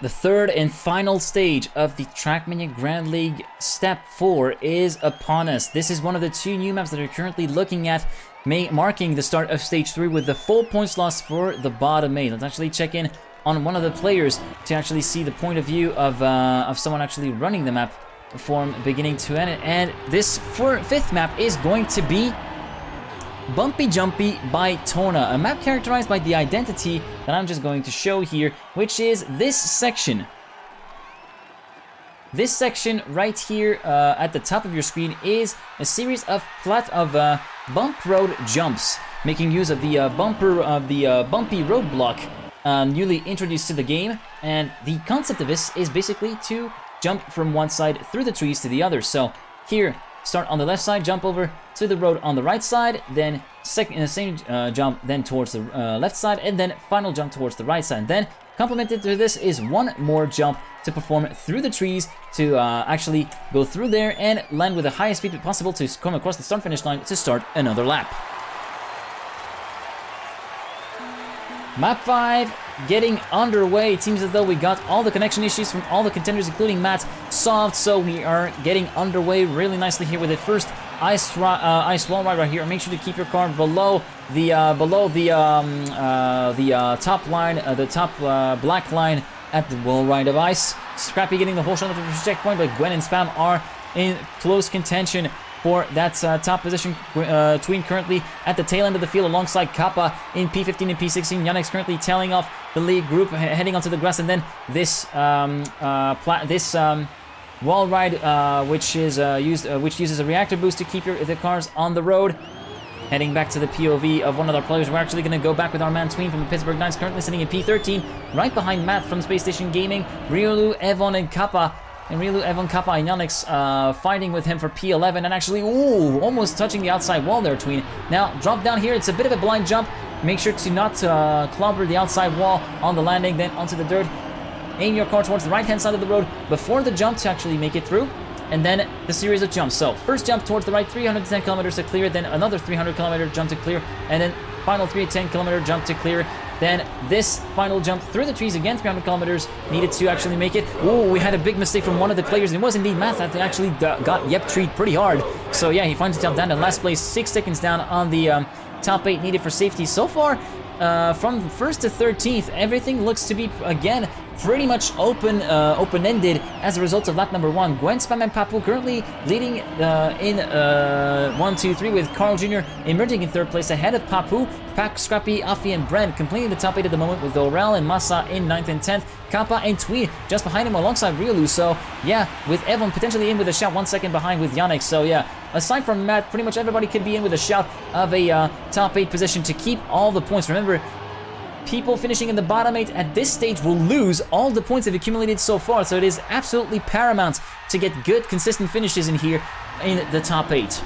The third and final stage of the TrackMania Grand League Step 4 is upon us. This is one of the 2 new maps that we're currently looking at, marking the start of Stage 3 with the full points loss for the bottom 8. Let's actually check in on one of the players to actually see the point of view of someone actually running the map from beginning to end. And this 5th map is going to be Bumpy Jumpy by Tona, a map characterized by the identity that I'm just going to show here, which is this section. This section right here at the top of your screen is a series of bump road jumps, making use of the bumpy roadblock newly introduced to the game. And the concept of this is basically to jump from one side through the trees to the other. So here, start on the left side, jump over to the road on the right side, then same jump then towards the left side, and then final jump towards the right side. And then complemented to this is one more jump to perform through the trees to actually go through there and land with the highest speed possible to come across the start-finish line to start another lap. Map 5 getting underway. It seems as though we got all the connection issues from all the contenders, including Matt, solved, so we are getting underway really nicely here with the first ice wall ride right here. Make sure to keep your car below the top line, the top black line at the wall ride of ice. Scrappy getting the whole shot of the checkpoint, but Gwen and Spam are in close contention for that top position. Tween currently at the tail end of the field alongside Kappa in P15 and P16. Yannick's currently tailing off the lead group, heading onto the grass, and then this wall ride, which uses a reactor boost to keep the cars on the road. Heading back to the POV of one of our players, we're actually going to go back with our man Tween from the Pittsburgh Knights, currently sitting in P13, right behind Matt from Space Station Gaming, Riolu, Evon, and Kappa. And Riolu, Evan, Kappa, and Yannick's fighting with him for P11, and actually, almost touching the outside wall there, Tween. Now, drop down here, it's a bit of a blind jump. Make sure to not clobber the outside wall on the landing, then onto the dirt. Aim your car towards the right-hand side of the road before the jump to actually make it through. And then the series of jumps. So, first jump towards the right, 310 kilometers to clear, then another 300 kilometer jump to clear, and then final 310 kilometer jump to clear. Then this final jump through the trees again, 300 kilometers needed to actually make it. We had a big mistake from one of the players. It was indeed Matt that actually got yep-treed pretty hard. So yeah, he finds himself down in last place, 6 seconds down on the top 8 needed for safety. So far, from 1st to 13th, everything looks to be, again, pretty much open-ended as a result of lap number 1. Gwen, Spam, and Papu currently leading in 1, 2, 3, with Carl Jr. emerging in 3rd place ahead of Papu. Pack, Scrappy, Afi, and Bren completing the top 8 at the moment, with Dorel and Massa in 9th and 10th. Kappa and Twee just behind him alongside Riolu. So yeah, with Evan potentially in with a shout, 1 second behind with Yannick. So yeah, aside from Matt, pretty much everybody could be in with a shout of a top 8 position to keep all the points. Remember, people finishing in the bottom 8 at this stage will lose all the points they've accumulated so far, so it is absolutely paramount to get good, consistent finishes in here in the top 8.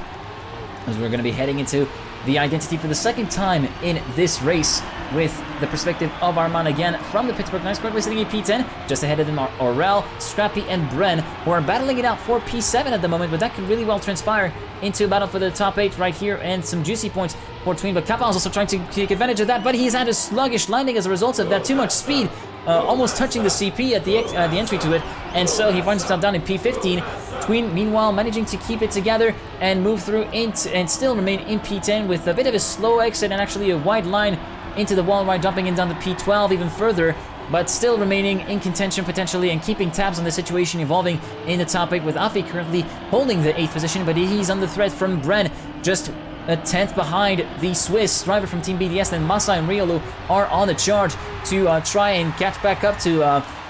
As we're going to be heading into the identity for the second time in this race, with the perspective of our man again from the Pittsburgh Knights, currently sitting in P10. Just ahead of them are Aurel, Scrappy, and Bren, who are battling it out for P7 at the moment, but that could really well transpire into a battle for the top 8 right here, and some juicy points for Tween. But Kappa is also trying to take advantage of that, but he's had a sluggish landing as a result of that. Too much speed, almost touching the CP at the entry to it, and so he finds himself down in P15. Tween, meanwhile, managing to keep it together and move through and still remain in P10 with a bit of a slow exit and actually a wide line into the wall ride, jumping in down to P12 even further, but still remaining in contention potentially and keeping tabs on the situation evolving in the top 8, with Afi currently holding the 8th position, but he's under threat from Bren, just a 10th behind the Swiss driver from Team BDS. Then Massa and Riolu are on the charge to try and catch back up to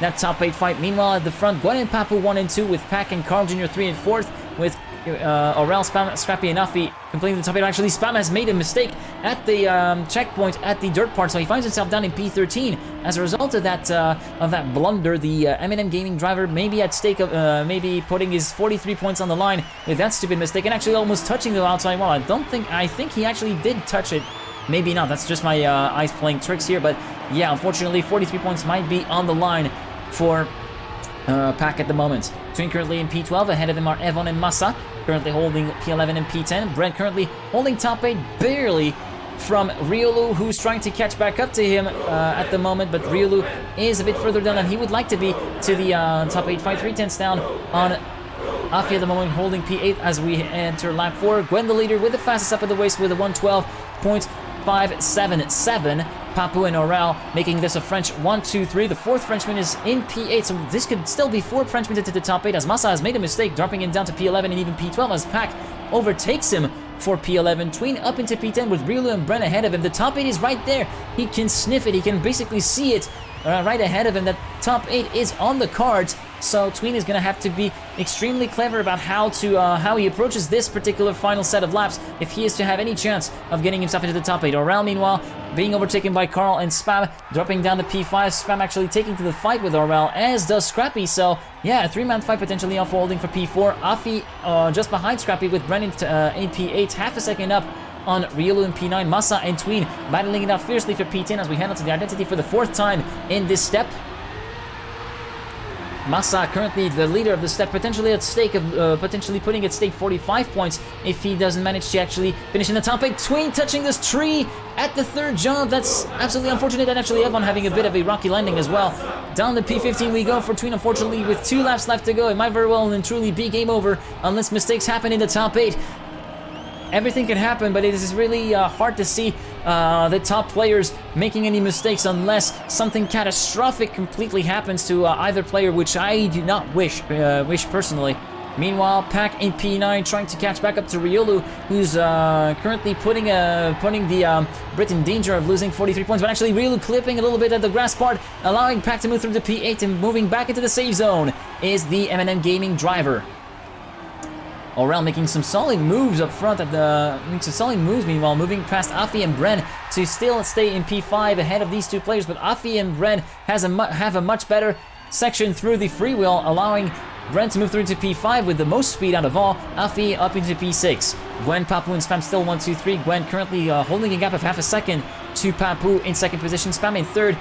that top 8 fight. Meanwhile, at the front, Gwen and Papu 1 and 2, with Pack and Carl Jr. 3 and 4th, with Aurel, Spam, Scrappy, and Afi completing the top 8. Actually, Spam has made a mistake at the checkpoint at the dirt part, so he finds himself down in P13 as a result of that blunder. The M&M Gaming driver may be at stake of maybe putting his 43 points on the line with that stupid mistake, and actually almost touching the outside wall. I think he actually did touch it Maybe not. That's just my eyes playing tricks here. But yeah, unfortunately, 43 points might be on the line for Pack at the moment. Twin currently in P12. Ahead of him are Evon and Massa, currently holding P11 and P10. Brent currently holding top 8 barely from Riolu, who's trying to catch back up to him at the moment, but Riolu is a bit further down than he would like to be to the top 8 fight. 3/10 down on Afi at the moment, holding P8 as we enter lap 4. Gwen the leader with the fastest up at the waist with a 1:12.577. Papu and Oral making this a French 1-2-3. The fourth Frenchman is in P8, so this could still be 4 Frenchmen into the top 8 as Massa has made a mistake, dropping him down to P11 and even P12 as Pack overtakes him for P11. Tween up into P10 with Riolu and Bren ahead of him. The top 8 is right there. He can sniff it. He can basically see it right ahead of him. That top 8 is on the cards. So Tween is going to have to be extremely clever about how he approaches this particular final set of laps if he is to have any chance of getting himself into the top 8. Oral, meanwhile, being overtaken by Carl and Spam, dropping down to P5. Spam actually taking to the fight with Oral, as does Scrappy. So yeah, a 3-man fight potentially unfolding for P4. Afi just behind Scrappy with Brennan in P8, half a second up on Riolu in P9. Massa and Tween battling it out fiercely for P10 as we head on to the identity for the 4th time in this step. Massa currently the leader of the step, potentially at stake of potentially putting at stake 45 points if he doesn't manage to actually finish in the top 8. Tween touching this tree at the 3rd jump. That's absolutely unfortunate, and actually Evon having a bit of a rocky landing as well. Down to P15 we go for Tween, unfortunately, with 2 laps left to go. It might very well and truly be game over unless mistakes happen in the top 8. Everything can happen, but it is really hard to see the top players making any mistakes unless something catastrophic completely happens to either player, which I do not wish personally. Meanwhile, Pack in P9 trying to catch back up to Riolu, who's currently putting the Brit in danger of losing 43 points, but actually Riolu clipping a little bit at the grass part, allowing Pack to move through the P8 and moving back into the safe zone is the M&M Gaming driver. Oral making some solid moves up front meanwhile, moving past Afi and Bren to still stay in P5 ahead of these 2 players, but Afi and Bren have a much better section through the freewheel, allowing Bren to move through to P5 with the most speed out of all. Afi up into P6. Gwen, Papu, and Spam still 1-2-3. Gwen currently holding a gap of half a second to Papu in 2nd position. Spam in 3rd,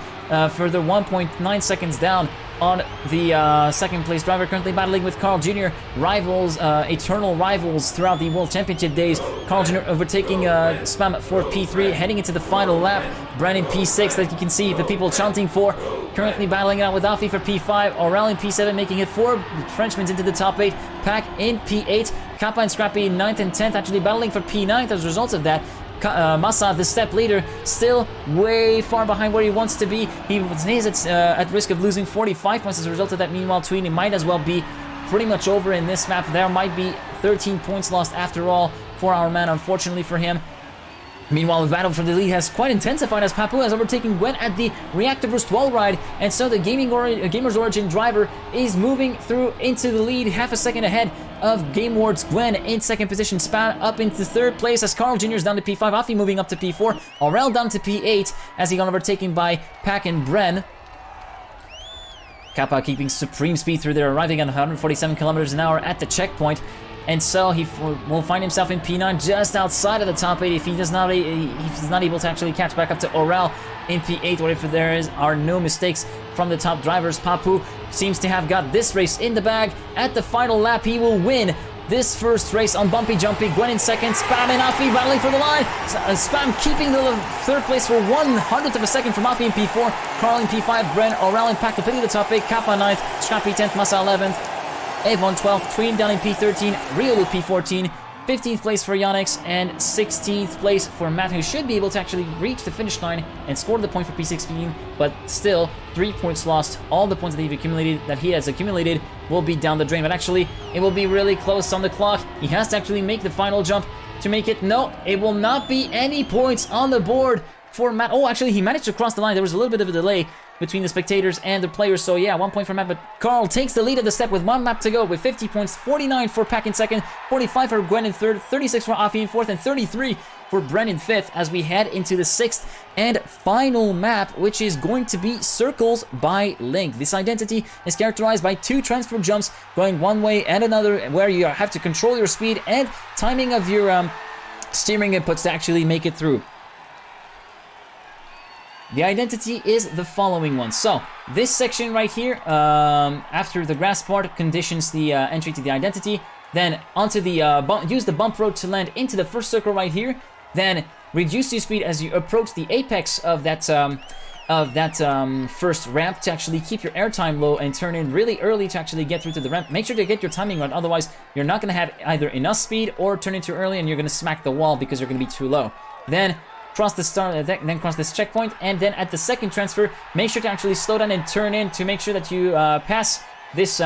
further 1.9 seconds down on the 2nd place driver, currently battling with Carl Jr. Rivals, eternal rivals throughout the World Championship days. Carl Jr. overtaking Spam for P3, heading into the final lap. Bren in P6, that you can see the people chanting for. Currently battling it out with Afi for P5. Oral in P7, making it 4 Frenchmen into the top 8. Pack in P8. Kappa and Scrappy in 9th and 10th, actually battling for P9 as a result of that. Massa, the step leader, still way far behind where he wants to be. He is at risk of losing 45 points as a result of that. Meanwhile, Tween might as well be pretty much over in this map. There might be 13 points lost after all for our man, unfortunately for him. Meanwhile, the battle for the lead has quite intensified as Papu has overtaken Gwen at the Reactor Boost wall ride, and so the Gamers Origin driver is moving through into the lead, half a second ahead of Game Ward's Gwen in 2nd position. Span up into 3rd place as Carl Jr. is down to P5, Afi moving up to P4, Aurel down to P8 as he got overtaken by Pack and Bren. Kappa keeping supreme speed through there, arriving at 147 kilometers an hour at the checkpoint. And so he will find himself in P9 just outside of the top 8 if he's not able to actually catch back up to Oral in P8, or if there are no mistakes from the top drivers. Papu seems to have got this race in the bag. At the final lap, he will win this first race on Bumpy Jumpy. Gwen in 2nd, Spam and Afi battling for the line. Spam keeping the 3rd place for 1/100th of a second from Afi in P4. Carl in P5, Bren, Oral in Pack completing the top 8. Kappa 9th, Scrappy 10th, Massa 11th. Avon 12th, Tween down in P13, Riolu P14, 15th place for Yonix, and 16th place for Matt, who should be able to actually reach the finish line and score the point for P16, but still 3 points lost. All the points that he has accumulated will be down the drain, but actually it will be really close on the clock. He has to actually make the final jump to make it. No, it will not be any points on the board for Matt. Oh, actually he managed to cross the line. There was a little bit of a delay between the spectators and the players, so yeah, 1 point for Matt, but Carl takes the lead of the step with 1 lap to go with 50 points, 49 for Pack in 2nd, 45 for Gwen in 3rd, 36 for Afi in 4th, and 33 for Bren in 5th as we head into the 6th and final map, which is going to be Circles by Link. This identity is characterized by 2 transfer jumps going one way and another, where you have to control your speed and timing of your steering inputs to actually make it through. the identity is the following one. So this section right here, after the grass part, conditions the entry to the identity. Then onto the use the bump road to land into the first circle right here. Then reduce your speed as you approach the apex of that first ramp to actually keep your airtime low and turn in really early to actually get through to the ramp. Make sure to get your timing right, otherwise you're not going to have either enough speed or turn in too early and you're going to smack the wall because you're going to be too low. Then cross the then cross this checkpoint, and then at the second transfer, make sure to actually slow down and turn in to make sure that you pass this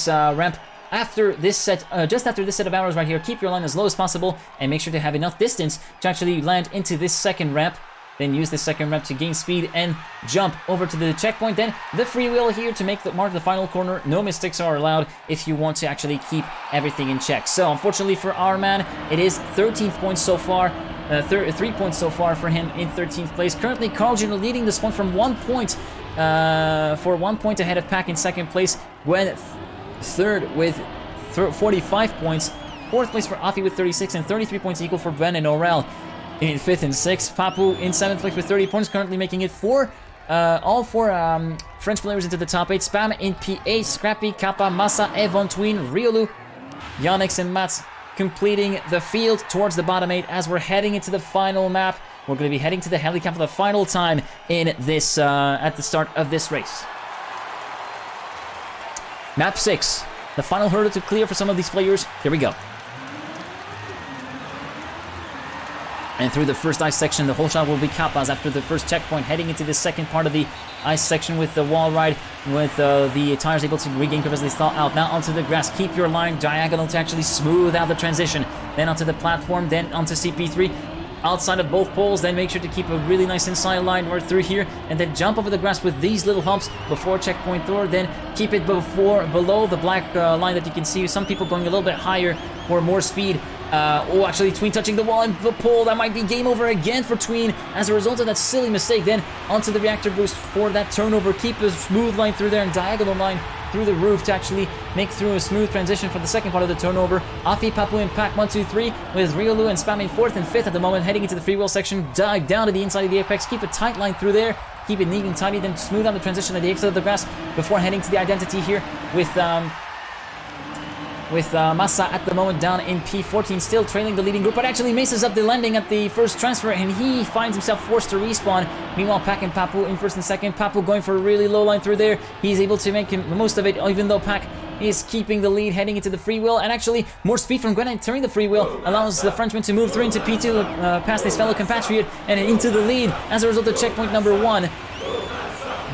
ramp. After this set, just after this set of arrows right here, keep your line as low as possible and make sure to have enough distance to actually land into this second ramp. Then use the second ramp to gain speed and jump over to the checkpoint. Then the freewheel here to mark the final corner. No mistakes are allowed if you want to actually keep everything in check. So unfortunately for our man, it is 13th point so far. 3 points so far for him in 13th place. Currently, Carl Jr. leading this one from 1 point, for 1 point ahead of Pack in second place. Gwen third with 45 points. Fourth place for Afi with 36 and 33 points equal for Ben and Orel in 5th and 6th. Papu in 7th place with 30 points, currently making it all four French players into the top 8. Spam in P8, Scrappy, Kappa, Massa, Evon, Tween, Riolu, Yannick and Mats completing the field towards the bottom 8 as we're heading into the final map. We're going to be heading to the helicopter for the final time in this at the start of this race. Map 6, the final hurdle to clear for some of these players. Here we go. And through the first ice section, the whole shot will be Kappa's after the first checkpoint, heading into the second part of the ice section with the wall ride, with the tires able to regain grip as they thaw out. Now onto the grass. Keep your line diagonal to actually smooth out the transition. Then onto the platform, then onto CP3. Outside of both poles, then make sure to keep a really nice inside line right through here, and then jump over the grass with these little humps before checkpoint Thor. Then keep it below the black line that you can see. Some people going a little bit higher for more speed. Oh, actually, Tween touching the wall and the pole. That might be game over again for Tween as a result of that silly mistake. Then onto the reactor boost for that turnover. Keep a smooth line through there and diagonal line through the roof to actually make through a smooth transition for the second part of the turnover. Afi, Papu, and Pack 1, 2, 3 with Riolu and Spam in 4th and 5th at the moment, heading into the freewheel section. Dive down to the inside of the apex. Keep a tight line through there. Keep it neat and tidy. Then smooth out the transition at the exit of the grass before heading to the identity here with Massa at the moment down in P14, still trailing the leading group, but actually messes up the landing at the first transfer, and he finds himself forced to respawn. Meanwhile, Pack and Papu in 1st and 2nd. Papu going for a really low line through there. He's able to make the most of it, even though Pack is keeping the lead heading into the freewheel, and actually more speed from Gwen entering the freewheel allows the Frenchman to move through into P2 past his fellow compatriot and into the lead as a result of checkpoint number 1.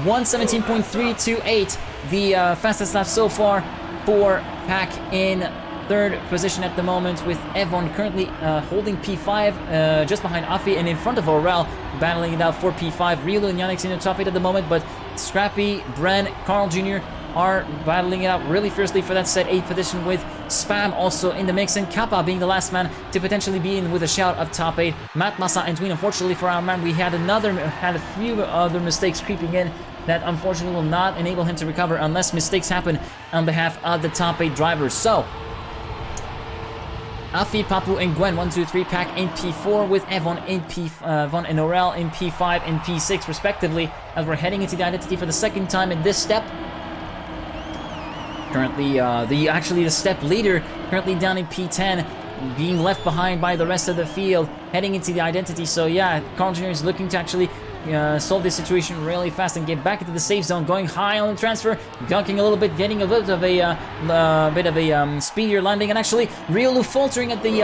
1:17.328, the fastest lap so far for Pack in 3rd position at the moment, with Evon currently holding P5 just behind Afi and in front of Orel, battling it out for P5. Riolu and Yannick in the top 8 at the moment, but Scrappy, Bren, Carl Jr. are battling it out really fiercely for that set 8 position, with Spam also in the mix, and Kappa being the last man to potentially be in with a shout of top 8. Matt, Massa, and Tween. Unfortunately for our man, we had a few other mistakes creeping in that unfortunately will not enable him to recover unless mistakes happen on behalf of the top 8 drivers. So, Afi, Papu, and Gwen, 1, 2, 3, Pack in P4 with Evon in Von and Orel in P5 and P6 respectively, as we're heading into the identity for the second time in this step. Currently, the step leader currently down in P10, being left behind by the rest of the field, heading into the identity. So yeah, Carl Jr. is looking to actually solve this situation really fast and get back into the safe zone, going high on the transfer, gunking a little bit, getting a bit of a speedier landing, and actually Riolu faltering at the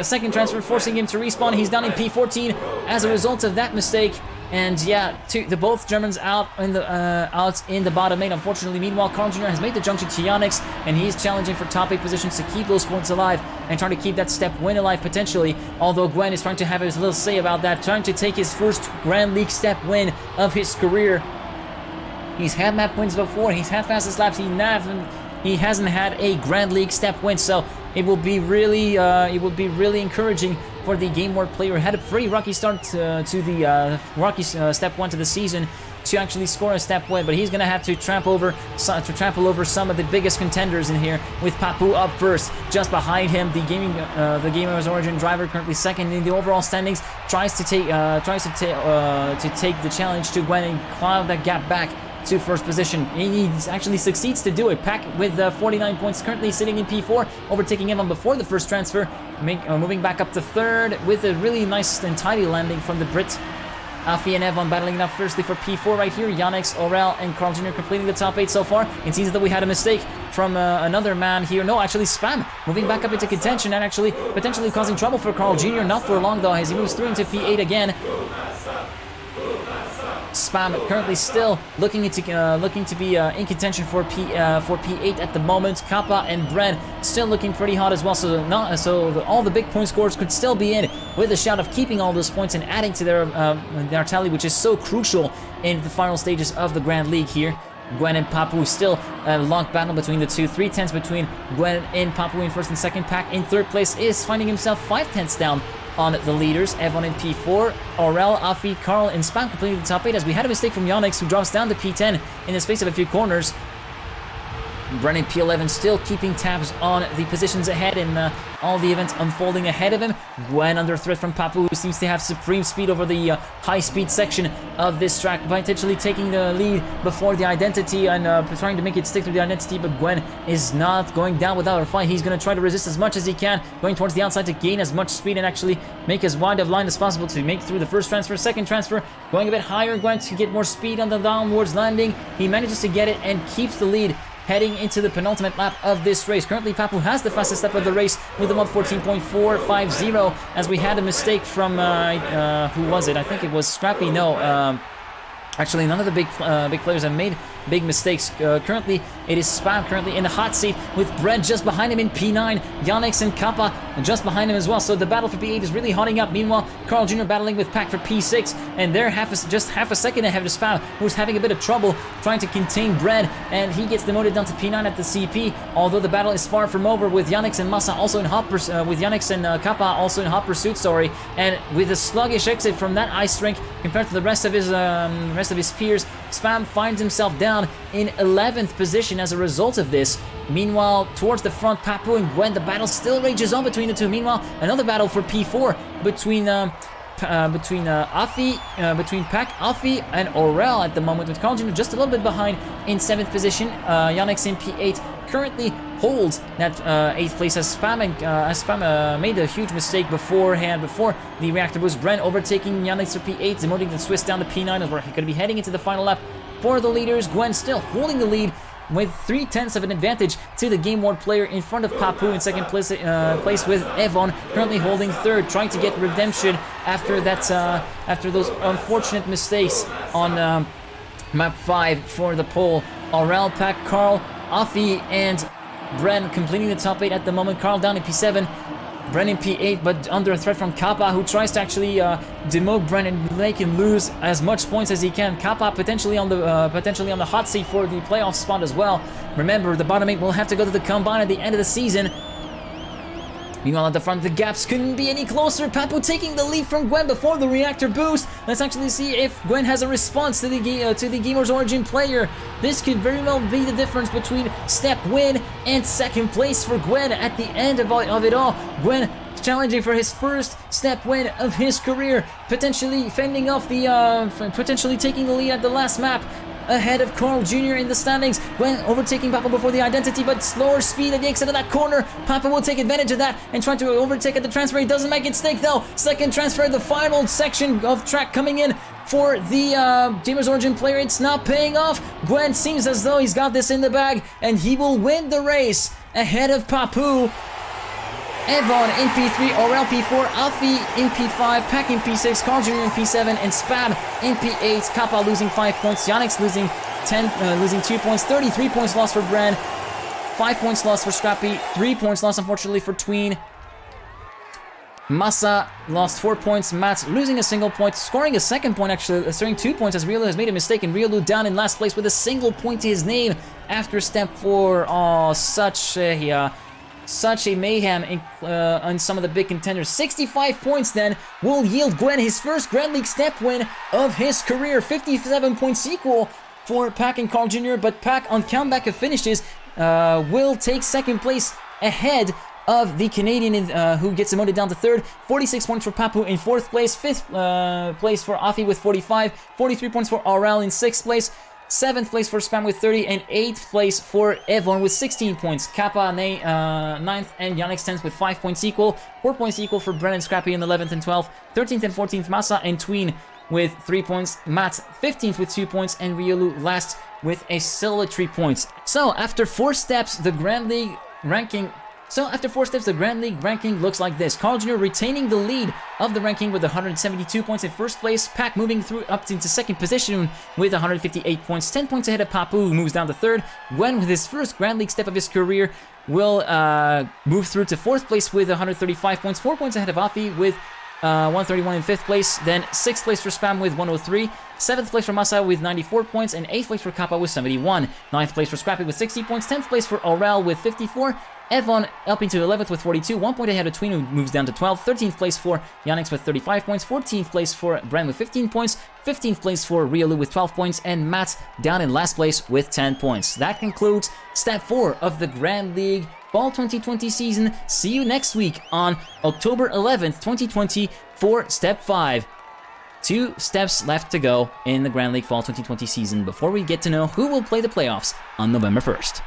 second transfer, forcing him to respawn. He's down in P14 as a result of that mistake. And yeah, both Germans out in the bottom 8, unfortunately. Meanwhile, Carl Jr. has made the junction to Yannick, and he's challenging for top 8 positions to keep those points alive and trying to keep that step win alive potentially. Although Gwen is trying to have his little say about that, trying to take his first Grand League step win of his career. He's had map wins before. He's had fastest laps. He hasn't had a Grand League step win, so it will be really encouraging for the Game World player. Had a pretty rocky start to the rocky step 1 to the season, to actually score a step win, but he's going to have to trample over some of the biggest contenders in here, with Papou up first. Just behind him, the Gamers Origin driver, currently second in the overall standings, tries to take the challenge to Gwen and claw that gap back to first position. He actually succeeds to do it. Pack with 49 points, currently sitting in P4, overtaking Evan before the first transfer, moving back up to third with a really nice and tidy landing from the Brit. Afi and Evan battling it out firstly for P4 right here. Yannick, Aurel, and Carl Jr. completing the top 8 so far. It seems that we had a mistake from another man here. No, actually Spam moving back up into contention and actually potentially causing trouble for Carl Jr. Not for long though, as he moves through into P8 again. Spam currently still looking to be in contention for P8 at the moment. Kappa and Bren still looking pretty hot as well. So all the big point scorers could still be in, with a shout of keeping all those points and adding to their tally, which is so crucial in the final stages of the Grand League here. Gwen and Papou still a long battle between the two. 3/10 between Gwen and Papou in first and second. Pack in third place is finding himself 5/10 down on the leaders. Evan in P4, Aurel, Afi, Carl, and Spam completing the top 8, as we had a mistake from Yannick, who drops down to P10 in the space of a few corners. Brennan P11 still keeping tabs on the positions ahead and all the events unfolding ahead of him. Gwen under threat from Papou, who seems to have supreme speed over the high-speed section of this track, potentially taking the lead before the identity and trying to make it stick to the identity, but Gwen is not going down without a fight. He's going to try to resist as much as he can, going towards the outside to gain as much speed and actually make as wide of line as possible to make through the first transfer. Second transfer, going a bit higher, Gwen to get more speed on the downwards landing. He manages to get it and keeps the lead, heading into the penultimate lap of this race. Currently, Papou has the fastest lap of the race with a 1:14.450, as we had a mistake from, who was it? I think it was Scrappy. No, actually, none of the big players have made big mistakes. Currently, it is Spam currently in the hot seat, with Brett just behind him in P9, Yannick and Kappa just behind him as well. So the battle for P8 is really hotting up. Meanwhile, Carl Jr. battling with Pack for P6, and they're just half a second ahead of Spam, who's having a bit of trouble trying to contain Brett, and he gets demoted down to P9 at the CP. Although the battle is far from over, with Yannick and Massa also in hot with Yannick and Kappa also in hot pursuit. And with a sluggish exit from that ice rink compared to the rest of his peers, Spam finds himself down in 11th position as a result of this. Meanwhile, towards the front, Papou and Gwen, the battle still rages on between the two. Meanwhile, another battle for P4 between Pack, Afi, and Aurel at the moment, with Carl Jr. just a little bit behind in 7th position. Yannick in P8 currently holds that 8th place, as Spam made a huge mistake before the reactor boost. Bren overtaking Yannick to P8, demoting the Swiss down to P9, as we're going to be heading into the final lap for the leaders. Gwen still holding the lead with 3/10 of an advantage to the Game Ward player in front of Papou in second place, with Evan currently holding third, trying to get redemption after those unfortunate mistakes on map 5 for the pole. Aurel, Pack, Carl, Afi, and Bren completing the top 8 at the moment. Carl down in P7, Bren in P8, but under a threat from Kappa, who tries to actually demote Bren and make him lose as much points as he can. Kappa potentially on the hot seat for the playoff spot as well. Remember, the bottom 8 will have to go to the combine at the end of the season. Meanwhile, at the front, the gaps couldn't be any closer. Papou taking the lead from Gwen before the reactor boost. Let's actually see if Gwen has a response to the Gamers Origin player. This could very well be the difference between step win and second place for Gwen at the end of it all. Gwen challenging for his first step win of his career, potentially fending off potentially taking the lead at the last map, ahead of Carl Jr. in the standings. Gwen overtaking Papa before the identity, but slower speed at the exit of that corner. Papa will take advantage of that and try to overtake at the transfer. He doesn't make it stick though. Second transfer, the final section of track coming in for the Gamers Origin player. It's not paying off. Gwen seems as though he's got this in the bag, and he will win the race ahead of Papou. Evan in P3, Aurel P4, Afi in P5, Pack in P6, Carl Jr. in P7, and Spam in P8. Kappa losing 5 points, Yannick losing 2 points, 33 points lost for Bren, 5 points lost for Scrappy, 3 points lost unfortunately for Tween. Massa lost 4 points, Matt losing a single point, scoring a second point actually, scoring 2 points as Riolu has made a mistake, and Riolu down in last place with a single point to his name after step 4. Oh, such a mayhem on some of the big contenders. 65 points then will yield Gwen his first Grand League step win of his career. 57 points equal for Pac and Carl Jr., but Pac on comeback of finishes will take second place ahead of the Canadian who gets demoted down to third. 46 points for Papu in fourth place. Fifth place for Afi with 45. 43 points for Aurel in sixth place. 7th place for Spam with 30, and 8th place for Evon with 16 points. Kappa 9th, and Yannick 10th with 5 points equal. 4 points equal for Brennan Scrappy in 11th and 12th. 13th and 14th, Masa and Tween with 3 points. Matt 15th with 2 points, and Riolu last with a solid 3 points. So after 4 steps, the Grand League ranking looks like this. Carl Jr. retaining the lead of the ranking with 172 points in first place. Pac moving through up into second position with 158 points. 10 points ahead of Papu, who moves down to third. Gwen, with his first Grand League step of his career, will move through to fourth place with 135 points. 4 points ahead of Afi with 131 in fifth place. Then 6th place for Spam with 103. 7th place for Masa with 94 points, and 8th place for Kappa with 71. 9th place for Scrappy with 60 points. 10th place for Aurel with 54. Evon up into 11th with 42, 1 point ahead of Tween, who moves down to 12th. 13th place for Yannick with 35 points. 14th place for Bren with 15 points. 15th place for Riolu with 12 points. And Matt down in last place with 10 points. That concludes Step 4 of the Grand League Fall 2020 season. See you next week on October 11th, 2020 for Step 5. 2 steps left to go in the Grand League Fall 2020 season before we get to know who will play the playoffs on November 1st.